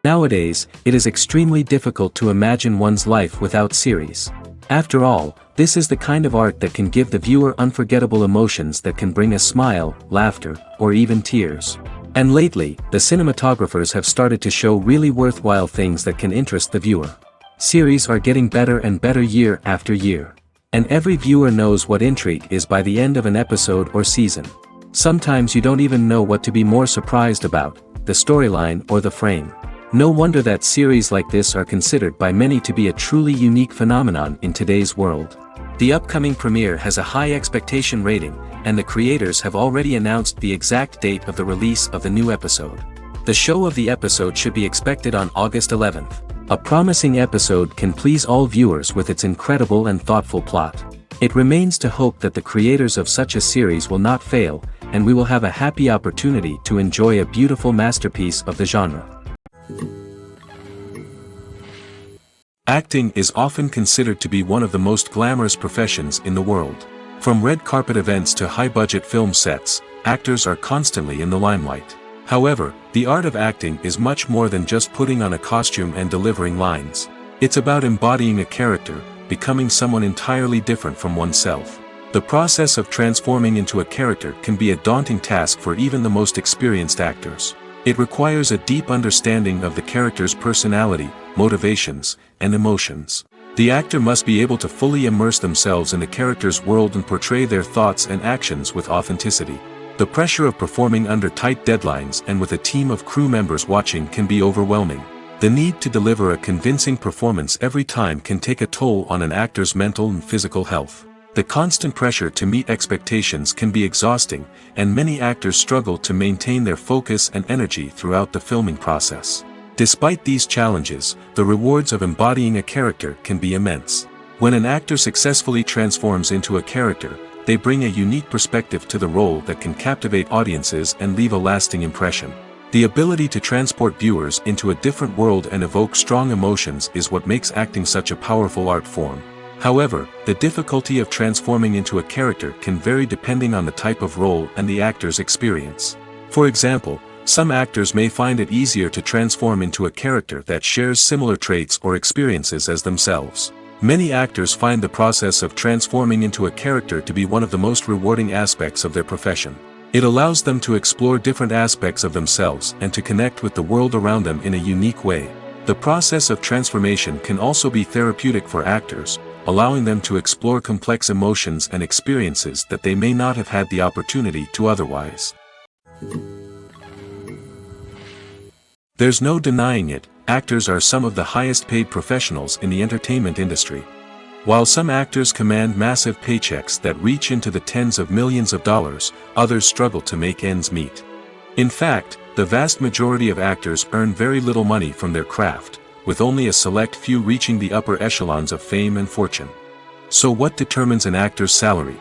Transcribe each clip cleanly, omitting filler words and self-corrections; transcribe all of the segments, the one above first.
Nowadays, it is extremely difficult to imagine one's life without series. After all, this is the kind of art that can give the viewer unforgettable emotions that can bring a smile, laughter, or even tears. And lately, the cinematographers have started to show really worthwhile things that can interest the viewer. Series are getting better and better year after year. And every viewer knows what intrigue is by the end of an episode or season. Sometimes you don't even know what to be more surprised about, the storyline or the frame. No wonder that series like this are considered by many to be a truly unique phenomenon in today's world. The upcoming premiere has a high expectation rating, and the creators have already announced the exact date of the release of the new episode. The show of the episode should be expected on August 11th. A promising episode can please all viewers with its incredible and thoughtful plot. It remains to hope that the creators of such a series will not fail, and we will have a happy opportunity to enjoy a beautiful masterpiece of the genre. Acting is often considered to be one of the most glamorous professions in the world. From red carpet events to high-budget film sets, actors are constantly in the limelight. However, the art of acting is much more than just putting on a costume and delivering lines. It's about embodying a character, becoming someone entirely different from oneself. The process of transforming into a character can be a daunting task for even the most experienced actors. It requires a deep understanding of the character's personality, motivations, and emotions. The actor must be able to fully immerse themselves in the character's world and portray their thoughts and actions with authenticity. The pressure of performing under tight deadlines and with a team of crew members watching can be overwhelming. The need to deliver a convincing performance every time can take a toll on an actor's mental and physical health. The constant pressure to meet expectations can be exhausting, and many actors struggle to maintain their focus and energy throughout the filming process. Despite these challenges, the rewards of embodying a character can be immense. When an actor successfully transforms into a character, they bring a unique perspective to the role that can captivate audiences and leave a lasting impression. The ability to transport viewers into a different world and evoke strong emotions is what makes acting such a powerful art form. However, the difficulty of transforming into a character can vary depending on the type of role and the actor's experience. For example, some actors may find it easier to transform into a character that shares similar traits or experiences as themselves. Many actors find the process of transforming into a character to be one of the most rewarding aspects of their profession. It allows them to explore different aspects of themselves and to connect with the world around them in a unique way. The process of transformation can also be therapeutic for actors, allowing them to explore complex emotions and experiences that they may not have had the opportunity to otherwise. There's no denying it, actors are some of the highest paid professionals in the entertainment industry. While some actors command massive paychecks that reach into the tens of millions of dollars, others struggle to make ends meet. In fact, the vast majority of actors earn very little money from their craft, with only a select few reaching the upper echelons of fame and fortune. So what determines an actor's salary?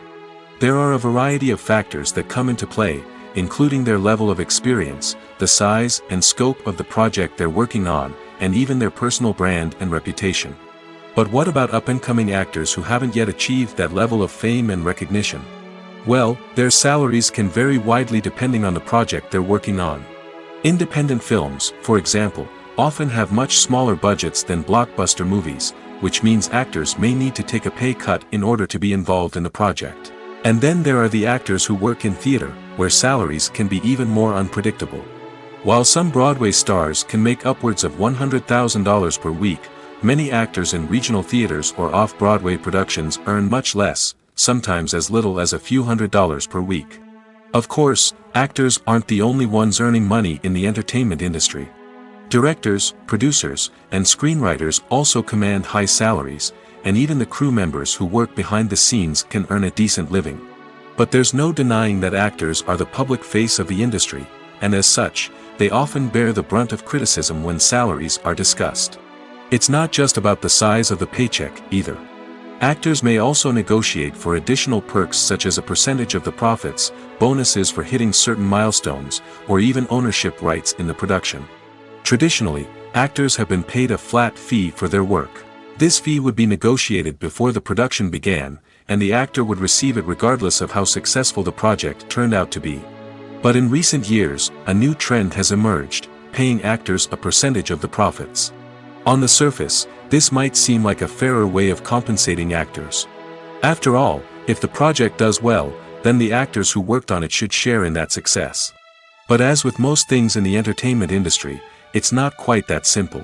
There are a variety of factors that come into play, including their level of experience, the size and scope of the project they're working on, and even their personal brand and reputation. But what about up-and-coming actors who haven't yet achieved that level of fame and recognition? Well, their salaries can vary widely depending on the project they're working on. Independent films, for example, often have much smaller budgets than blockbuster movies, which means actors may need to take a pay cut in order to be involved in the project. And then there are the actors who work in theater, where salaries can be even more unpredictable. While some Broadway stars can make upwards of $100,000 per week, many actors in regional theaters or off-Broadway productions earn much less, sometimes as little as a few $100s per week. Of course, actors aren't the only ones earning money in the entertainment industry. Directors, producers, and screenwriters also command high salaries, and even the crew members who work behind the scenes can earn a decent living. But there's no denying that actors are the public face of the industry, and as such, they often bear the brunt of criticism when salaries are discussed. It's not just about the size of the paycheck, either. Actors may also negotiate for additional perks such as a percentage of the profits, bonuses for hitting certain milestones, or even ownership rights in the production. Traditionally, actors have been paid a flat fee for their work. This fee would be negotiated before the production began, and the actor would receive it regardless of how successful the project turned out to be. But in recent years, a new trend has emerged. start paying actors a percentage of the profits. On the surface, this might seem like a fairer way of compensating actors. After all, if the project does well, then the actors who worked on it should share in that success. But as with most things in the entertainment industry, it's not quite that simple.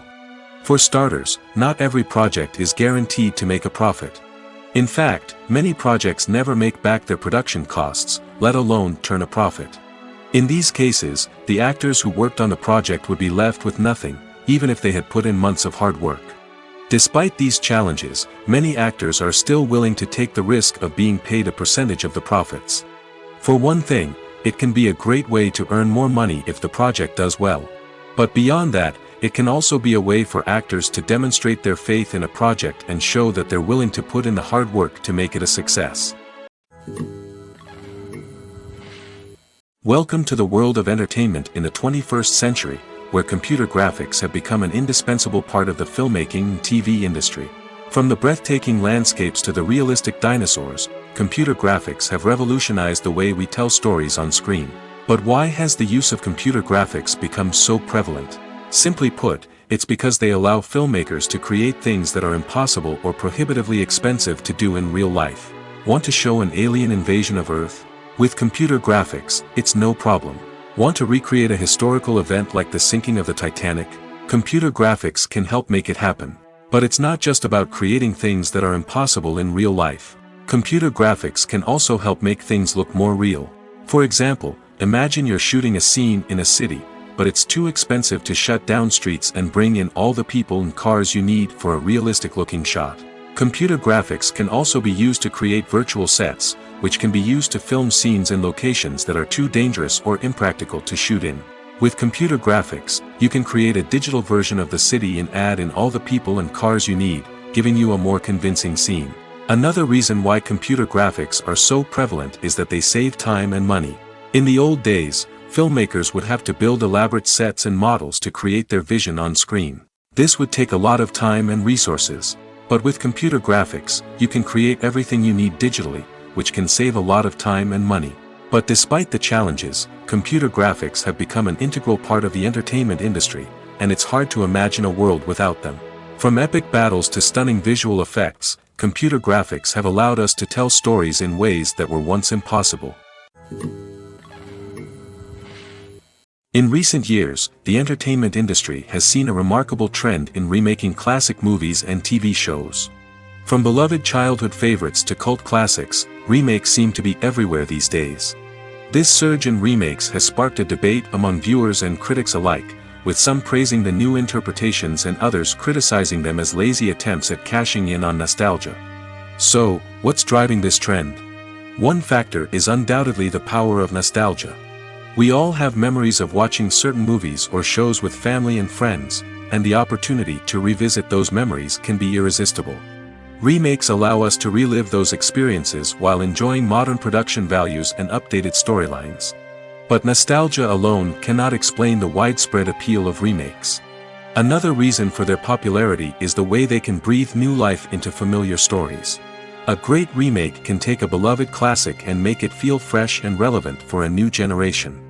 For starters, not every project is guaranteed to make a profit. In fact, many projects never make back their production costs, let alone turn a profit. In these cases, the actors who worked on the project would be left with nothing, even if they had put in months of hard work. Despite these challenges, many actors are still willing to take the risk of being paid a percentage of the profits. For one thing, it can be a great way to earn more money if the project does well. But beyond that, it can also be a way for actors to demonstrate their faith in a project and show that they're willing to put in the hard work to make it a success. Welcome to the world of entertainment in the 21st century, where computer graphics have become an indispensable part of the filmmaking and TV industry. From the breathtaking landscapes to the realistic dinosaurs, computer graphics have revolutionized the way we tell stories on screen. But why has the use of computer graphics become so prevalent? Simply put, it's because they allow filmmakers to create things that are impossible or prohibitively expensive to do in real life. Want to show an alien invasion of Earth? With computer graphics, it's no problem. Want to recreate a historical event like the sinking of the Titanic? Computer graphics can help make it happen. But it's not just about creating things that are impossible in real life. Computer graphics can also help make things look more real. For example, imagine you're shooting a scene in a city, but it's too expensive to shut down streets and bring in all the people and cars you need for a realistic-looking shot. Computer graphics can also be used to create virtual sets, which can be used to film scenes in locations that are too dangerous or impractical to shoot in. With computer graphics, you can create a digital version of the city and add in all the people and cars you need, giving you a more convincing scene. Another reason why computer graphics are so prevalent is that they save time and money. In the old days, filmmakers would have to build elaborate sets and models to create their vision on screen. This would take a lot of time and resources. But with computer graphics, you can create everything you need digitally, which can save a lot of time and money. But despite the challenges, computer graphics have become an integral part of the entertainment industry, and it's hard to imagine a world without them. From epic battles to stunning visual effects, computer graphics have allowed us to tell stories in ways that were once impossible. In recent years, the entertainment industry has seen a remarkable trend in remaking classic movies and TV shows. From beloved childhood favorites to cult classics, remakes seem to be everywhere these days. This surge in remakes has sparked a debate among viewers and critics alike, with some praising the new interpretations and others criticizing them as lazy attempts at cashing in on nostalgia. So, what's driving this trend? One factor is undoubtedly the power of nostalgia. We all have memories of watching certain movies or shows with family and friends, and the opportunity to revisit those memories can be irresistible. Remakes allow us to relive those experiences while enjoying modern production values and updated storylines. But nostalgia alone cannot explain the widespread appeal of remakes. Another reason for their popularity is the way they can breathe new life into familiar stories. A great remake can take a beloved classic and make it feel fresh and relevant for a new generation.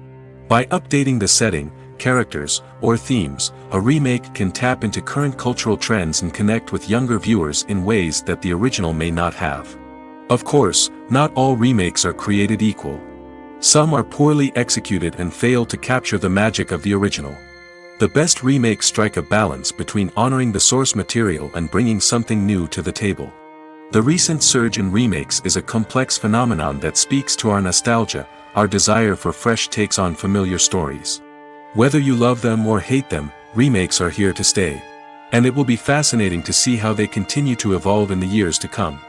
By updating the setting, characters, or themes, a remake can tap into current cultural trends and connect with younger viewers in ways that the original may not have. Of course, not all remakes are created equal. Some are poorly executed and fail to capture the magic of the original. The best remakes strike a balance between honoring the source material and bringing something new to the table. The recent surge in remakes is a complex phenomenon that speaks to our nostalgia, our desire for fresh takes on familiar stories. Whether you love them or hate them, remakes are here to stay. And it will be fascinating to see how they continue to evolve in the years to come.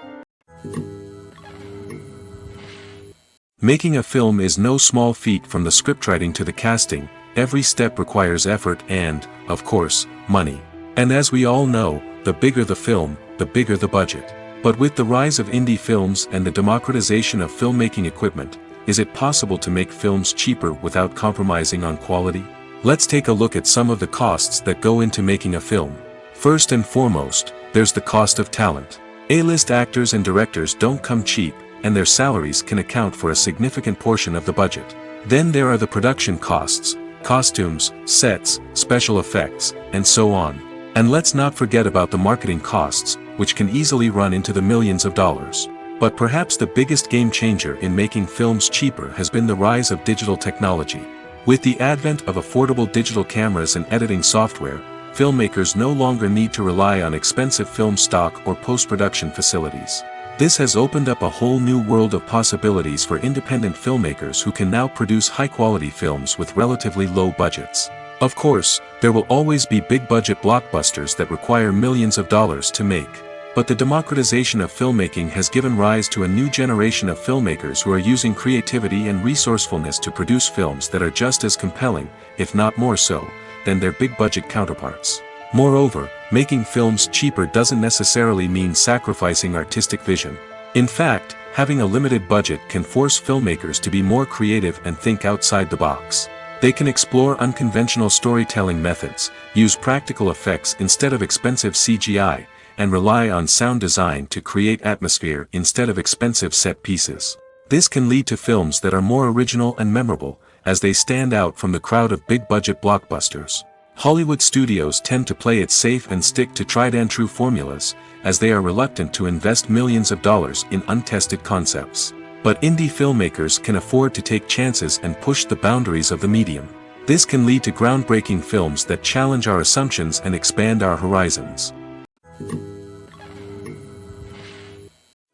Making a film is no small feat. From the scriptwriting to the casting, every step requires effort and, of course, money. And as we all know, the bigger the film, the bigger the budget. But with the rise of indie films and the democratization of filmmaking equipment, is it possible to make films cheaper without compromising on quality? Let's take a look at some of the costs that go into making a film. First and foremost, there's the cost of talent. A-list actors and directors don't come cheap, and their salaries can account for a significant portion of the budget. Then there are the production costs, costumes, sets, special effects, and so on. And let's not forget about the marketing costs, which can easily run into the millions of dollars. But perhaps the biggest game changer in making films cheaper has been the rise of digital technology. With the advent of affordable digital cameras and editing software, filmmakers no longer need to rely on expensive film stock or post-production facilities. This has opened up a whole new world of possibilities for independent filmmakers who can now produce high-quality films with relatively low budgets. Of course, there will always be big-budget blockbusters that require millions of dollars to make. But the democratization of filmmaking has given rise to a new generation of filmmakers who are using creativity and resourcefulness to produce films that are just as compelling, if not more so, than their big-budget counterparts. Moreover, making films cheaper doesn't necessarily mean sacrificing artistic vision. In fact, having a limited budget can force filmmakers to be more creative and think outside the box. They can explore unconventional storytelling methods, use practical effects instead of expensive CGI, and rely on sound design to create atmosphere instead of expensive set pieces. This can lead to films that are more original and memorable, as they stand out from the crowd of big-budget blockbusters. Hollywood studios tend to play it safe and stick to tried-and-true formulas, as they are reluctant to invest millions of dollars in untested concepts. But indie filmmakers can afford to take chances and push the boundaries of the medium. This can lead to groundbreaking films that challenge our assumptions and expand our horizons.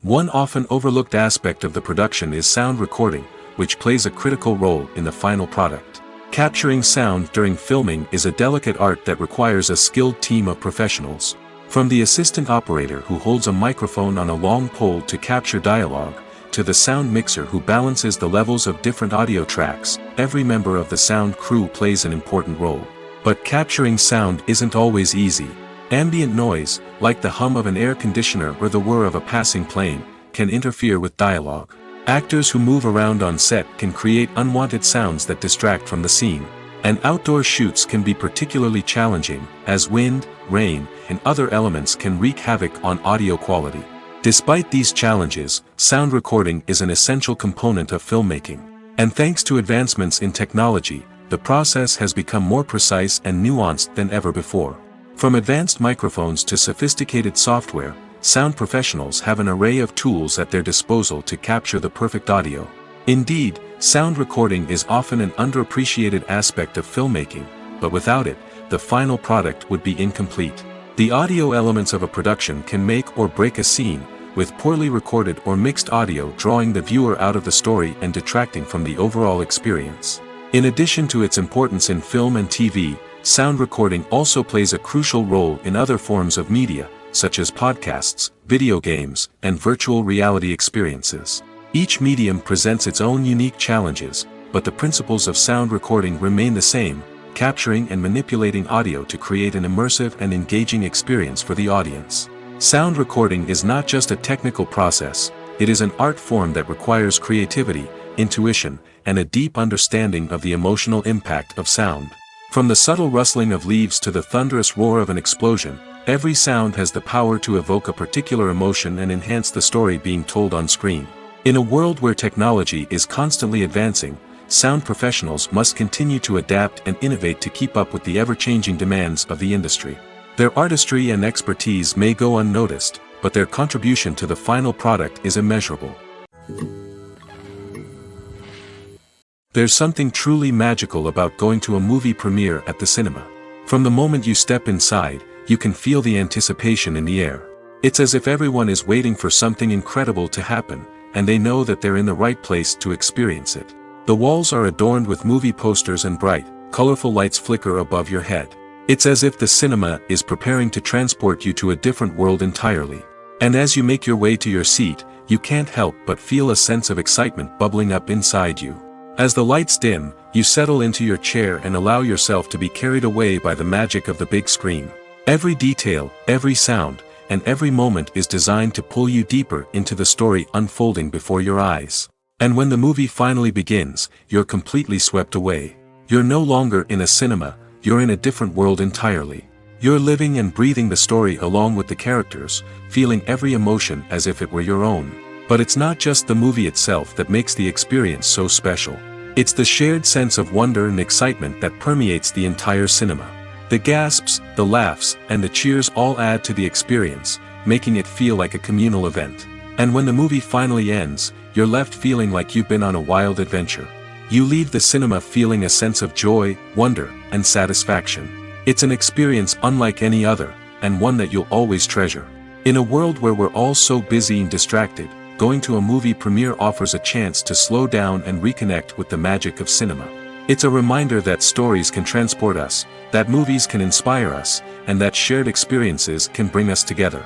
One often overlooked aspect of the production is sound recording, which plays a critical role in the final product. Capturing sound during filming is a delicate art that requires a skilled team of professionals. From the assistant operator who holds a microphone on a long pole to capture dialogue, to the sound mixer who balances the levels of different audio tracks, every member of the sound crew plays an important role. But capturing sound isn't always easy. Ambient noise, like the hum of an air conditioner or the whir of a passing plane, can interfere with dialogue. Actors who move around on set can create unwanted sounds that distract from the scene. And outdoor shoots can be particularly challenging, as wind, rain, and other elements can wreak havoc on audio quality. Despite these challenges, sound recording is an essential component of filmmaking. And thanks to advancements in technology, the process has become more precise and nuanced than ever before. From advanced microphones to sophisticated software, sound professionals have an array of tools at their disposal to capture the perfect audio. Indeed, sound recording is often an underappreciated aspect of filmmaking, but without it, the final product would be incomplete. The audio elements of a production can make or break a scene, with poorly recorded or mixed audio drawing the viewer out of the story and detracting from the overall experience. In addition to its importance in film and TV, sound recording also plays a crucial role in other forms of media, such as podcasts, video games, and virtual reality experiences. Each medium presents its own unique challenges, but the principles of sound recording remain the same, capturing and manipulating audio to create an immersive and engaging experience for the audience. Sound recording is not just a technical process, it is an art form that requires creativity, intuition, and a deep understanding of the emotional impact of sound. From the subtle rustling of leaves to the thunderous roar of an explosion, every sound has the power to evoke a particular emotion and enhance the story being told on screen. In a world where technology is constantly advancing, sound professionals must continue to adapt and innovate to keep up with the ever-changing demands of the industry. Their artistry and expertise may go unnoticed, but their contribution to the final product is immeasurable. There's something truly magical about going to a movie premiere at the cinema. From the moment you step inside, you can feel the anticipation in the air. It's as if everyone is waiting for something incredible to happen, and they know that they're in the right place to experience it. The walls are adorned with movie posters and bright, colorful lights flicker above your head. It's as if the cinema is preparing to transport you to a different world entirely. And as you make your way to your seat, you can't help but feel a sense of excitement bubbling up inside you. As the lights dim, you settle into your chair and allow yourself to be carried away by the magic of the big screen. Every detail, every sound, and every moment is designed to pull you deeper into the story unfolding before your eyes. And when the movie finally begins, you're completely swept away. You're no longer in a cinema, you're in a different world entirely. You're living and breathing the story along with the characters, feeling every emotion as if it were your own. But it's not just the movie itself that makes the experience so special. It's the shared sense of wonder and excitement that permeates the entire cinema. The gasps, the laughs, and the cheers all add to the experience, making it feel like a communal event. And when the movie finally ends, you're left feeling like you've been on a wild adventure. You leave the cinema feeling a sense of joy, wonder, and satisfaction. It's an experience unlike any other, and one that you'll always treasure. In a world where we're all so busy and distracted, going to a movie premiere offers a chance to slow down and reconnect with the magic of cinema. It's a reminder that stories can transport us, that movies can inspire us, and that shared experiences can bring us together.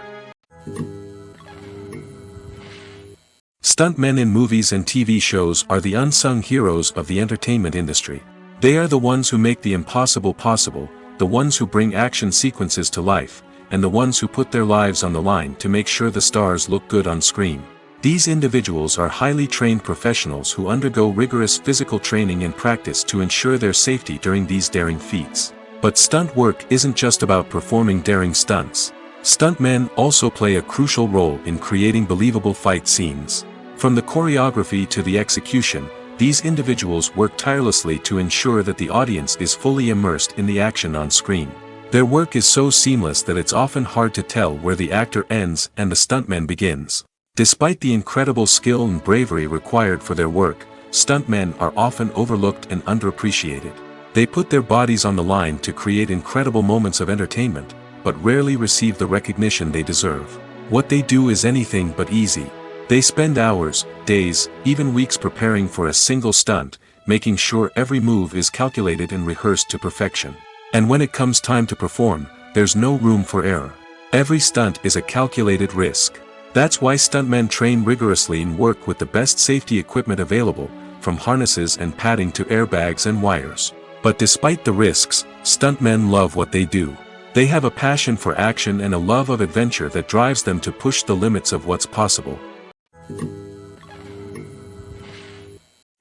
Stuntmen in movies and TV shows are the unsung heroes of the entertainment industry. They are the ones who make the impossible possible, the ones who bring action sequences to life, and the ones who put their lives on the line to make sure the stars look good on screen. These individuals are highly trained professionals who undergo rigorous physical training and practice to ensure their safety during these daring feats. But stunt work isn't just about performing daring stunts. Stuntmen also play a crucial role in creating believable fight scenes. From the choreography to the execution, these individuals work tirelessly to ensure that the audience is fully immersed in the action on screen. Their work is so seamless that it's often hard to tell where the actor ends and the stuntman begins. Despite the incredible skill and bravery required for their work, stuntmen are often overlooked and underappreciated. They put their bodies on the line to create incredible moments of entertainment, but rarely receive the recognition they deserve. What they do is anything but easy. They spend hours, days, even weeks preparing for a single stunt, making sure every move is calculated and rehearsed to perfection. And when it comes time to perform, there's no room for error. Every stunt is a calculated risk. That's why stuntmen train rigorously and work with the best safety equipment available, from harnesses and padding to airbags and wires. But despite the risks, stuntmen love what they do. They have a passion for action and a love of adventure that drives them to push the limits of what's possible.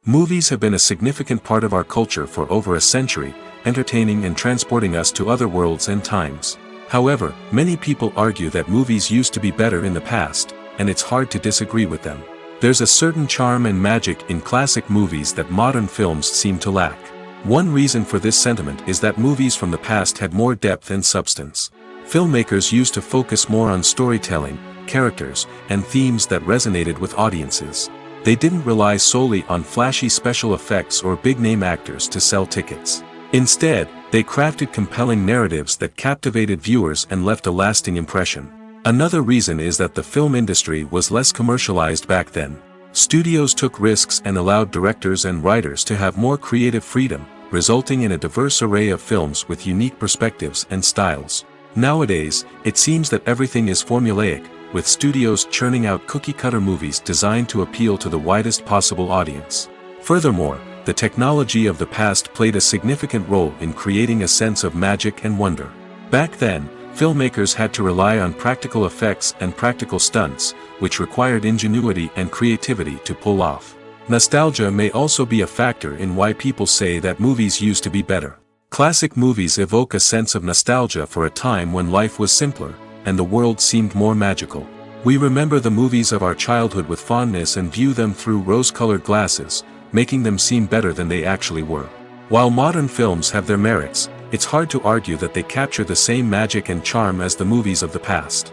Movies have been a significant part of our culture for over a century, entertaining and transporting us to other worlds and times. However, many people argue that movies used to be better in the past, and it's hard to disagree with them. There's a certain charm and magic in classic movies that modern films seem to lack. One reason for this sentiment is that movies from the past had more depth and substance. Filmmakers used to focus more on storytelling, characters, and themes that resonated with audiences. They didn't rely solely on flashy special effects or big-name actors to sell tickets. Instead, they crafted compelling narratives that captivated viewers and left a lasting impression. Another reason is that the film industry was less commercialized back then. Studios took risks and allowed directors and writers to have more creative freedom, resulting in a diverse array of films with unique perspectives and styles. Nowadays, it seems that everything is formulaic, with studios churning out cookie-cutter movies designed to appeal to the widest possible audience. Furthermore, the technology of the past played a significant role in creating a sense of magic and wonder. Back then, filmmakers had to rely on practical effects and practical stunts, which required ingenuity and creativity to pull off. Nostalgia may also be a factor in why people say that movies used to be better. Classic movies evoke a sense of nostalgia for a time when life was simpler, and the world seemed more magical. We remember the movies of our childhood with fondness and view them through rose-colored glasses, making them seem better than they actually were. While modern films have their merits, it's hard to argue that they capture the same magic and charm as the movies of the past.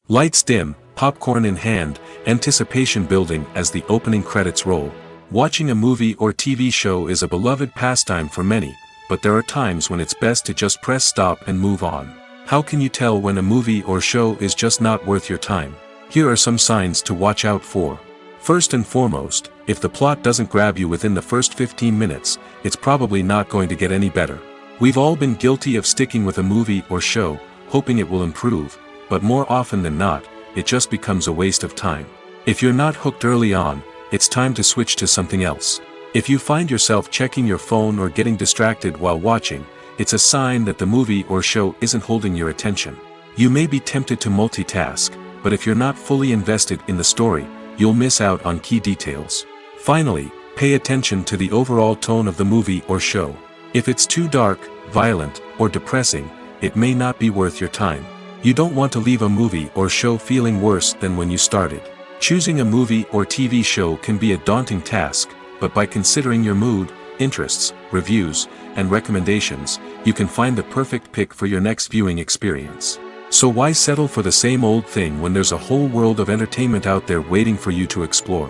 Lights dim, popcorn in hand, anticipation building as the opening credits roll. Watching a movie or TV show is a beloved pastime for many, but there are times when it's best to just press stop and move on. How can you tell when a movie or show is just not worth your time? Here are some signs to watch out for. First and foremost, if the plot doesn't grab you within the first 15 minutes, it's probably not going to get any better. We've all been guilty of sticking with a movie or show, hoping it will improve, but more often than not, it just becomes a waste of time. If you're not hooked early on, it's time to switch to something else. If you find yourself checking your phone or getting distracted while watching, it's a sign that the movie or show isn't holding your attention. You may be tempted to multitask, but if you're not fully invested in the story, you'll miss out on key details. Finally, pay attention to the overall tone of the movie or show. If it's too dark, violent, or depressing, it may not be worth your time. You don't want to leave a movie or show feeling worse than when you started. Choosing a movie or TV show can be a daunting task, but by considering your mood, interests, reviews, and recommendations, you can find the perfect pick for your next viewing experience. So why settle for the same old thing when there's a whole world of entertainment out there waiting for you to explore?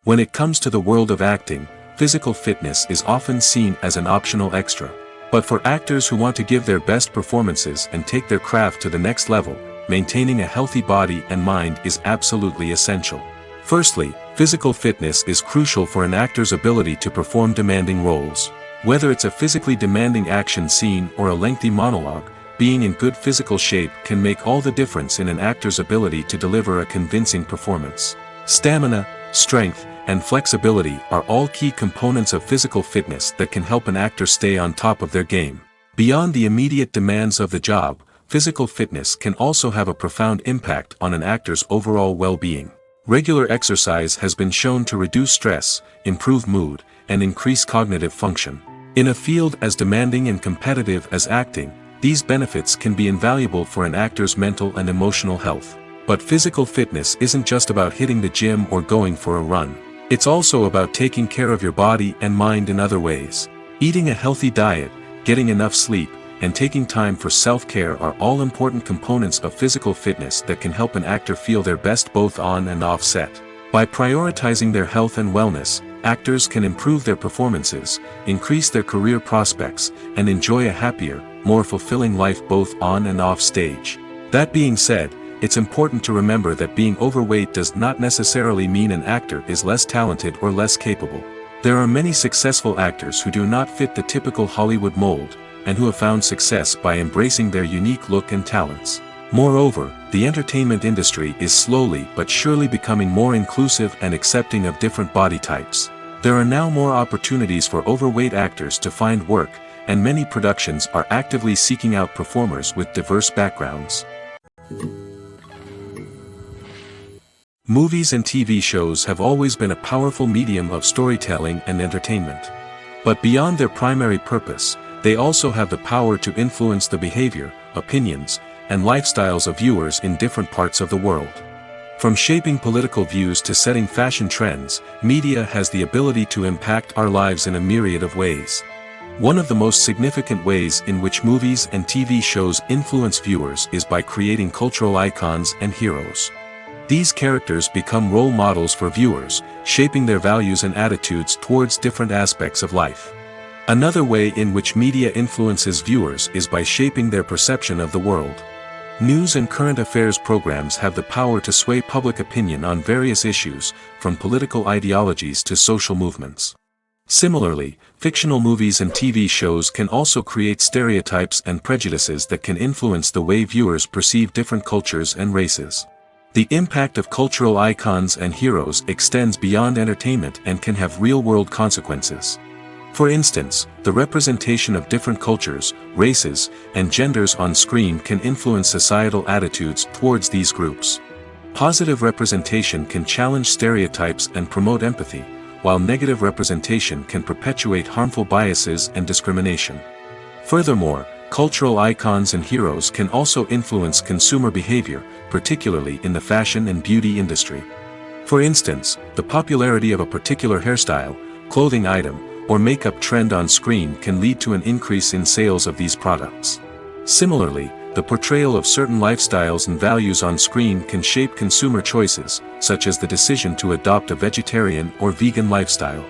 When it comes to the world of acting, physical fitness is often seen as an optional extra. But for actors who want to give their best performances and take their craft to the next level, maintaining a healthy body and mind is absolutely essential. Firstly, physical fitness is crucial for an actor's ability to perform demanding roles. Whether it's a physically demanding action scene or a lengthy monologue, being in good physical shape can make all the difference in an actor's ability to deliver a convincing performance. Stamina, strength, and flexibility are all key components of physical fitness that can help an actor stay on top of their game. Beyond the immediate demands of the job, physical fitness can also have a profound impact on an actor's overall well-being. Regular exercise has been shown to reduce stress, improve mood, and increase cognitive function. In a field as demanding and competitive as acting, these benefits can be invaluable for an actor's mental and emotional health. But physical fitness isn't just about hitting the gym or going for a run. It's also about taking care of your body and mind in other ways. Eating a healthy diet, getting enough sleep, and taking time for self-care are all important components of physical fitness that can help an actor feel their best both on and off set. By prioritizing their health and wellness, actors can improve their performances, increase their career prospects, and enjoy a happier, more fulfilling life both on and off stage. That being said, it's important to remember that being overweight does not necessarily mean an actor is less talented or less capable. There are many successful actors who do not fit the typical Hollywood mold, and who have found success by embracing their unique look and talents. Moreover, the entertainment industry is slowly but surely becoming more inclusive and accepting of different body types. There are now more opportunities for overweight actors to find work, and many productions are actively seeking out performers with diverse backgrounds. Movies and TV shows have always been a powerful medium of storytelling and entertainment. But beyond their primary purpose, they also have the power to influence the behavior, opinions, and lifestyles of viewers in different parts of the world. From shaping political views to setting fashion trends, media has the ability to impact our lives in a myriad of ways. One of the most significant ways in which movies and TV shows influence viewers is by creating cultural icons and heroes. These characters become role models for viewers, shaping their values and attitudes towards different aspects of life. Another way in which media influences viewers is by shaping their perception of the world. News and current affairs programs have the power to sway public opinion on various issues, from political ideologies to social movements. Similarly, fictional movies and TV shows can also create stereotypes and prejudices that can influence the way viewers perceive different cultures and races. The impact of cultural icons and heroes extends beyond entertainment and can have real-world consequences. For instance, the representation of different cultures, races, and genders on screen can influence societal attitudes towards these groups. Positive representation can challenge stereotypes and promote empathy, while negative representation can perpetuate harmful biases and discrimination. Furthermore, cultural icons and heroes can also influence consumer behavior, particularly in the fashion and beauty industry. For instance, the popularity of a particular hairstyle, clothing item, or makeup trend on screen can lead to an increase in sales of these products. Similarly, the portrayal of certain lifestyles and values on screen can shape consumer choices, such as the decision to adopt a vegetarian or vegan lifestyle.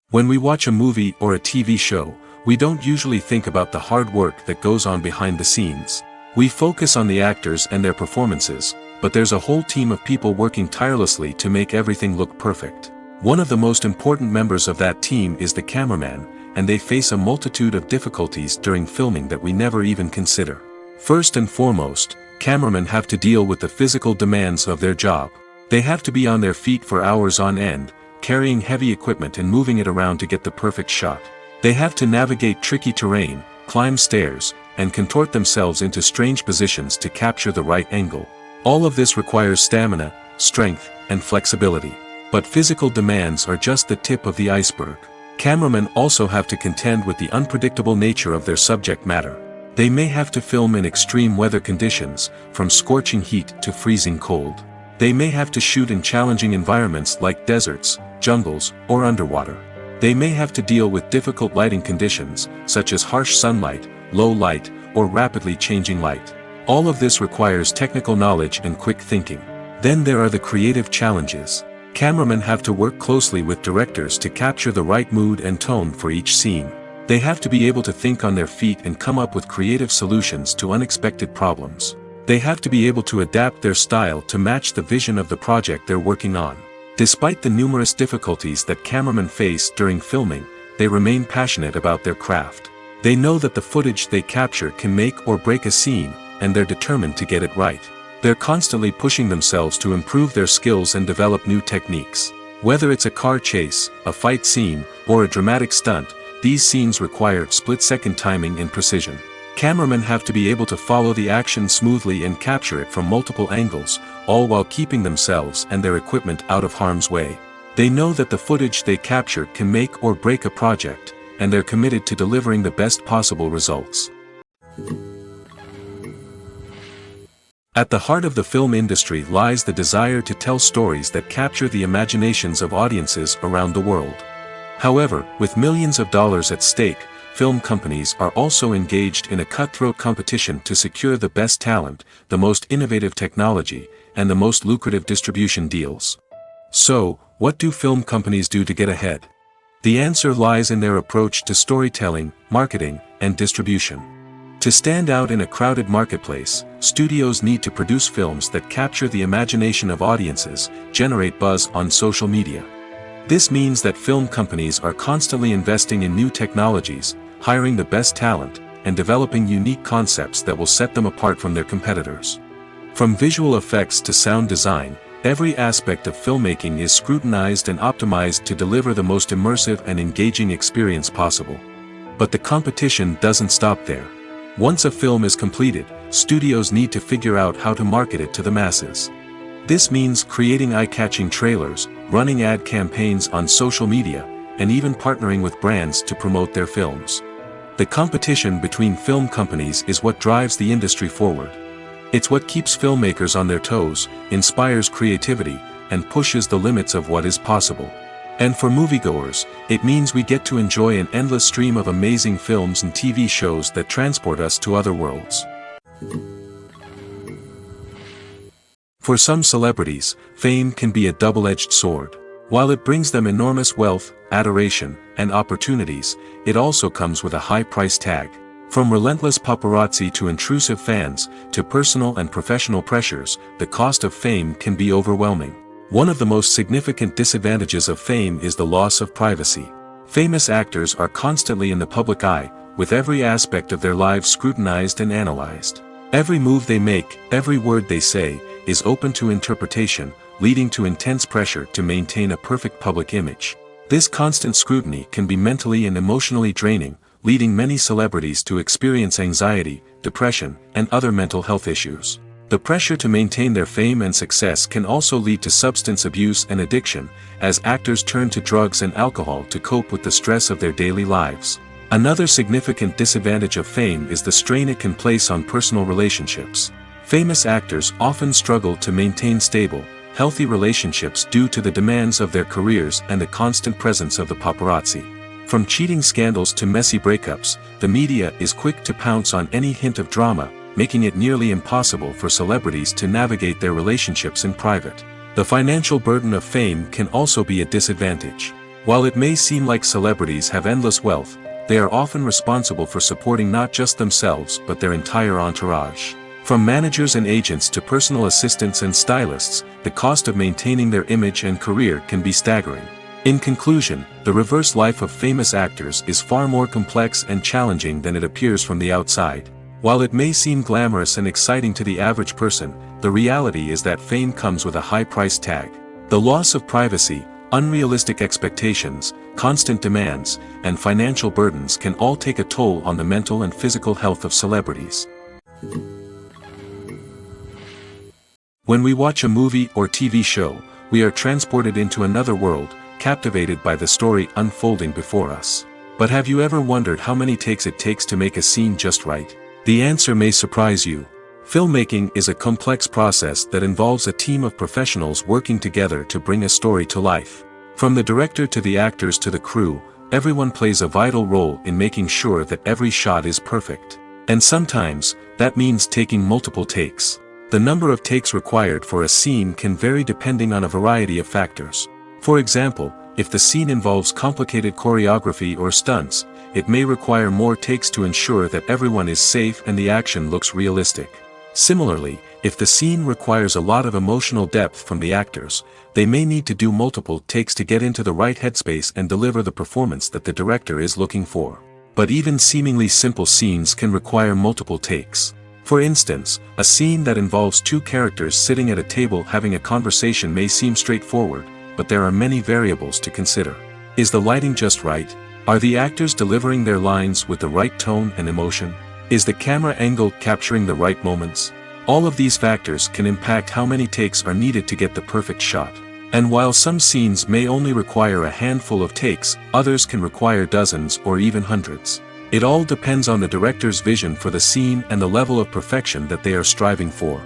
When we watch a movie or a TV show, we don't usually think about the hard work that goes on behind the scenes. We focus on the actors and their performances, but there's a whole team of people working tirelessly to make everything look perfect. One of the most important members of that team is the cameraman, and they face a multitude of difficulties during filming that we never even consider. First and foremost, cameramen have to deal with the physical demands of their job. They have to be on their feet for hours on end, carrying heavy equipment and moving it around to get the perfect shot. They have to navigate tricky terrain, climb stairs, and contort themselves into strange positions to capture the right angle. All of this requires stamina, strength, and flexibility. But physical demands are just the tip of the iceberg. Cameramen also have to contend with the unpredictable nature of their subject matter. They may have to film in extreme weather conditions, from scorching heat to freezing cold. They may have to shoot in challenging environments like deserts, jungles, or underwater. They may have to deal with difficult lighting conditions, such as harsh sunlight, low light, or rapidly changing light. All of this requires technical knowledge and quick thinking. Then there are the creative challenges. Cameramen have to work closely with directors to capture the right mood and tone for each scene. They have to be able to think on their feet and come up with creative solutions to unexpected problems. They have to be able to adapt their style to match the vision of the project they're working on. Despite the numerous difficulties that cameramen face during filming, they remain passionate about their craft. They know that the footage they capture can make or break a scene, and they're determined to get it right. They're constantly pushing themselves to improve their skills and develop new techniques. Whether it's a car chase, a fight scene, or a dramatic stunt, these scenes require split-second timing and precision. Cameramen have to be able to follow the action smoothly and capture it from multiple angles, all while keeping themselves and their equipment out of harm's way. They know that the footage they capture can make or break a project, and they're committed to delivering the best possible results. At the heart of the film industry lies the desire to tell stories that capture the imaginations of audiences around the world. However, with millions of dollars at stake, film companies are also engaged in a cutthroat competition to secure the best talent, the most innovative technology, and the most lucrative distribution deals. So, what do film companies do to get ahead? The answer lies in their approach to storytelling, marketing, and distribution. To stand out in a crowded marketplace, studios need to produce films that capture the imagination of audiences, generate buzz on social media. This means that film companies are constantly investing in new technologies, hiring the best talent, and developing unique concepts that will set them apart from their competitors. From visual effects to sound design, every aspect of filmmaking is scrutinized and optimized to deliver the most immersive and engaging experience possible. But the competition doesn't stop there. Once a film is completed, studios need to figure out how to market it to the masses. This means creating eye-catching trailers, running ad campaigns on social media, and even partnering with brands to promote their films. The competition between film companies is what drives the industry forward. It's what keeps filmmakers on their toes, inspires creativity, and pushes the limits of what is possible. And for moviegoers, it means we get to enjoy an endless stream of amazing films and TV shows that transport us to other worlds. For some celebrities, fame can be a double-edged sword. While it brings them enormous wealth, adoration, and opportunities, it also comes with a high price tag. From relentless paparazzi to intrusive fans, to personal and professional pressures, the cost of fame can be overwhelming. One of the most significant disadvantages of fame is the loss of privacy. Famous actors are constantly in the public eye, with every aspect of their lives scrutinized and analyzed. Every move they make, every word they say, is open to interpretation, leading to intense pressure to maintain a perfect public image. This constant scrutiny can be mentally and emotionally draining, leading many celebrities to experience anxiety, depression, and other mental health issues. The pressure to maintain their fame and success can also lead to substance abuse and addiction, as actors turn to drugs and alcohol to cope with the stress of their daily lives. Another significant disadvantage of fame is the strain it can place on personal relationships. Famous actors often struggle to maintain stable, healthy relationships due to the demands of their careers and the constant presence of the paparazzi. From cheating scandals to messy breakups, the media is quick to pounce on any hint of drama, making it nearly impossible for celebrities to navigate their relationships in private. The financial burden of fame can also be a disadvantage. While it may seem like celebrities have endless wealth, they are often responsible for supporting not just themselves but their entire entourage. From managers and agents to personal assistants and stylists, the cost of maintaining their image and career can be staggering. In conclusion, the reverse life of famous actors is far more complex and challenging than it appears from the outside. While it may seem glamorous and exciting to the average person, the reality is that fame comes with a high price tag. The loss of privacy, unrealistic expectations, constant demands, and financial burdens can all take a toll on the mental and physical health of celebrities. When we watch a movie or TV show, we are transported into another world, captivated by the story unfolding before us. But have you ever wondered how many takes it takes to make a scene just right? The answer may surprise you. Filmmaking is a complex process that involves a team of professionals working together to bring a story to life. From the director to the actors to the crew, everyone plays a vital role in making sure that every shot is perfect. And sometimes, that means taking multiple takes. The number of takes required for a scene can vary depending on a variety of factors. For example, if the scene involves complicated choreography or stunts, it may require more takes to ensure that everyone is safe and the action looks realistic. Similarly, if the scene requires a lot of emotional depth from the actors, they may need to do multiple takes to get into the right headspace and deliver the performance that the director is looking for. But even seemingly simple scenes can require multiple takes. For instance, a scene that involves two characters sitting at a table having a conversation may seem straightforward, but there are many variables to consider. Is the lighting just right? Are the actors delivering their lines with the right tone and emotion? Is the camera angle capturing the right moments? All of these factors can impact how many takes are needed to get the perfect shot. And while some scenes may only require a handful of takes, others can require dozens or even hundreds. It all depends on the director's vision for the scene and the level of perfection that they are striving for.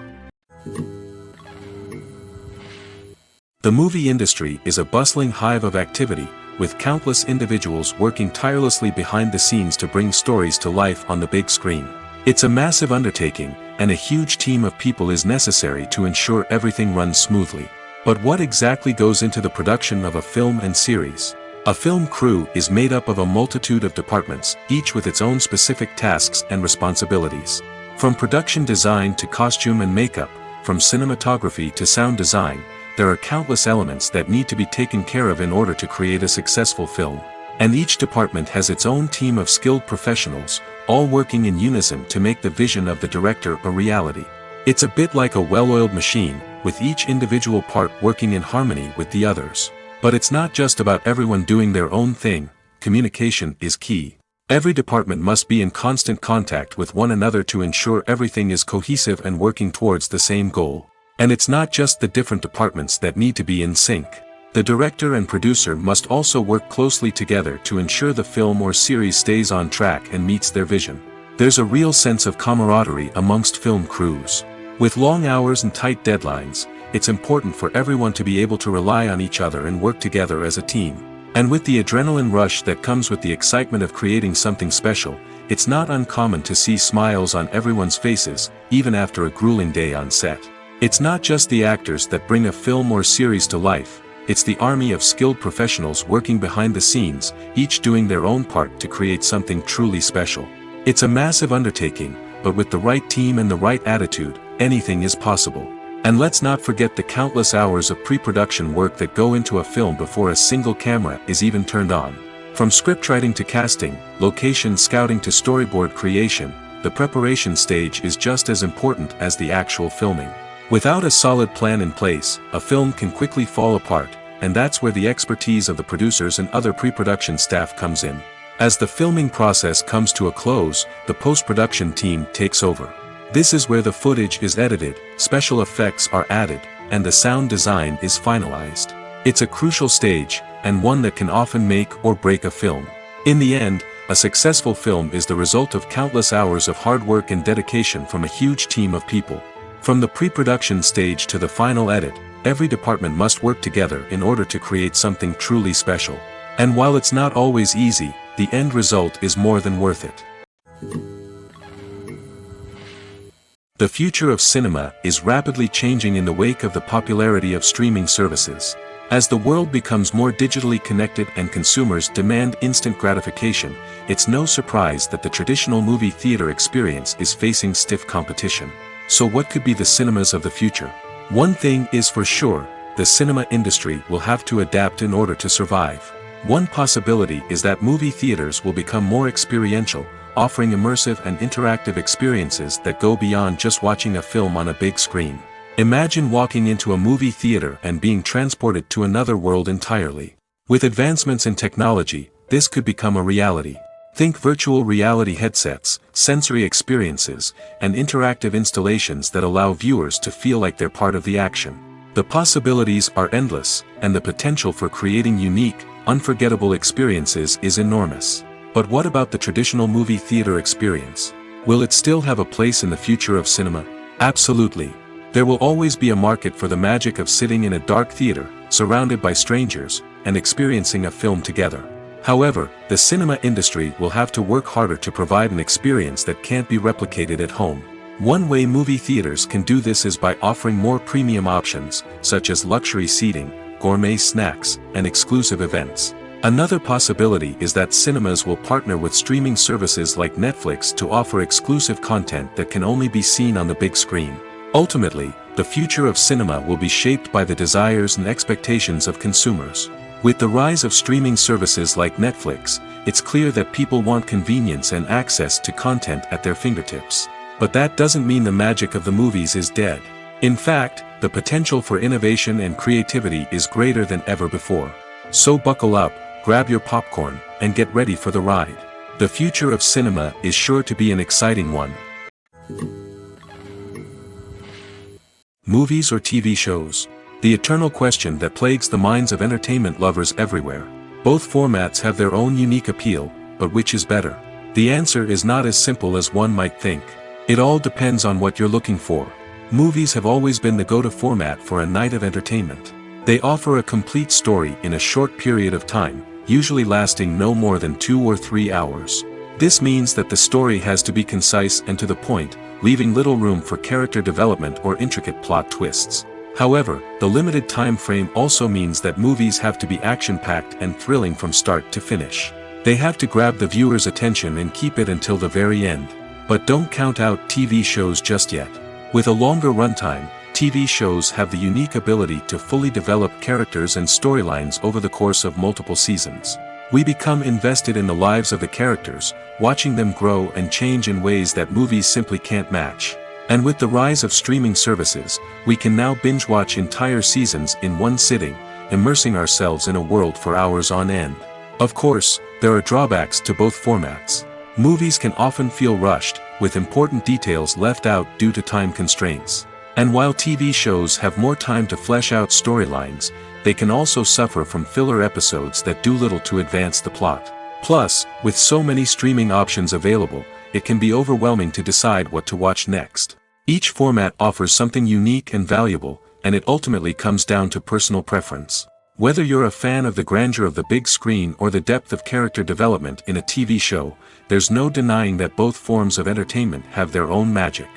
The movie industry is a bustling hive of activity, with countless individuals working tirelessly behind the scenes to bring stories to life on the big screen. It's a massive undertaking, and a huge team of people is necessary to ensure everything runs smoothly. But what exactly goes into the production of a film and series? A film crew is made up of a multitude of departments, each with its own specific tasks and responsibilities. From production design to costume and makeup, from cinematography to sound design, there are countless elements that need to be taken care of in order to create a successful film. And each department has its own team of skilled professionals, all working in unison to make the vision of the director a reality. It's a bit like a well-oiled machine, with each individual part working in harmony with the others. But it's not just about everyone doing their own thing. Communication is key. Every department must be in constant contact with one another to ensure everything is cohesive and working towards the same goal. And it's not just the different departments that need to be in sync. The director and producer must also work closely together to ensure the film or series stays on track and meets their vision. There's a real sense of camaraderie amongst film crews. With long hours and tight deadlines, it's important for everyone to be able to rely on each other and work together as a team. And with the adrenaline rush that comes with the excitement of creating something special, it's not uncommon to see smiles on everyone's faces, even after a grueling day on set. It's not just the actors that bring a film or series to life, it's the army of skilled professionals working behind the scenes, each doing their own part to create something truly special. It's a massive undertaking, but with the right team and the right attitude, anything is possible. And let's not forget the countless hours of pre-production work that go into a film before a single camera is even turned on. From scriptwriting to casting, location scouting to storyboard creation, the preparation stage is just as important as the actual filming. Without a solid plan in place, a film can quickly fall apart, and that's where the expertise of the producers and other pre-production staff comes in. As the filming process comes to a close, the post-production team takes over. This is where the footage is edited, special effects are added, and the sound design is finalized. It's a crucial stage, and one that can often make or break a film. In the end, a successful film is the result of countless hours of hard work and dedication from a huge team of people. From the pre-production stage to the final edit, every department must work together in order to create something truly special. And while it's not always easy, the end result is more than worth it. The future of cinema is rapidly changing in the wake of the popularity of streaming services. As the world becomes more digitally connected and consumers demand instant gratification, it's no surprise that the traditional movie theater experience is facing stiff competition. So what could be the cinemas of the future? One thing is for sure, the cinema industry will have to adapt in order to survive. One possibility is that movie theaters will become more experiential, offering immersive and interactive experiences that go beyond just watching a film on a big screen. Imagine walking into a movie theater and being transported to another world entirely. With advancements in technology, this could become a reality. Think virtual reality headsets, sensory experiences, and interactive installations that allow viewers to feel like they're part of the action. The possibilities are endless, and the potential for creating unique, unforgettable experiences is enormous. But what about the traditional movie theater experience? Will it still have a place in the future of cinema? Absolutely. There will always be a market for the magic of sitting in a dark theater, surrounded by strangers, and experiencing a film together. However, the cinema industry will have to work harder to provide an experience that can't be replicated at home. One way movie theaters can do this is by offering more premium options, such as luxury seating, gourmet snacks, and exclusive events. Another possibility is that cinemas will partner with streaming services like Netflix to offer exclusive content that can only be seen on the big screen. Ultimately, the future of cinema will be shaped by the desires and expectations of consumers. With the rise of streaming services like Netflix, it's clear that people want convenience and access to content at their fingertips. But that doesn't mean the magic of the movies is dead. In fact, the potential for innovation and creativity is greater than ever before. So buckle up, grab your popcorn, and get ready for the ride. The future of cinema is sure to be an exciting one. Movies or TV shows? The eternal question that plagues the minds of entertainment lovers everywhere. Both formats have their own unique appeal, but which is better? The answer is not as simple as one might think. It all depends on what you're looking for. Movies have always been the go-to format for a night of entertainment. They offer a complete story in a short period of time, usually lasting no more than 2 or 3 hours. This means that the story has to be concise and to the point, leaving little room for character development or intricate plot twists. However, the limited time frame also means that movies have to be action-packed and thrilling from start to finish. They have to grab the viewer's attention and keep it until the very end. But don't count out TV shows just yet. With a longer runtime, TV shows have the unique ability to fully develop characters and storylines over the course of multiple seasons. We become invested in the lives of the characters, watching them grow and change in ways that movies simply can't match. And with the rise of streaming services, we can now binge-watch entire seasons in one sitting, immersing ourselves in a world for hours on end. Of course, there are drawbacks to both formats. Movies can often feel rushed, with important details left out due to time constraints. And while TV shows have more time to flesh out storylines, they can also suffer from filler episodes that do little to advance the plot. Plus, with so many streaming options available, it can be overwhelming to decide what to watch next. Each format offers something unique and valuable, and it ultimately comes down to personal preference. Whether you're a fan of the grandeur of the big screen or the depth of character development in a TV show, there's no denying that both forms of entertainment have their own magic.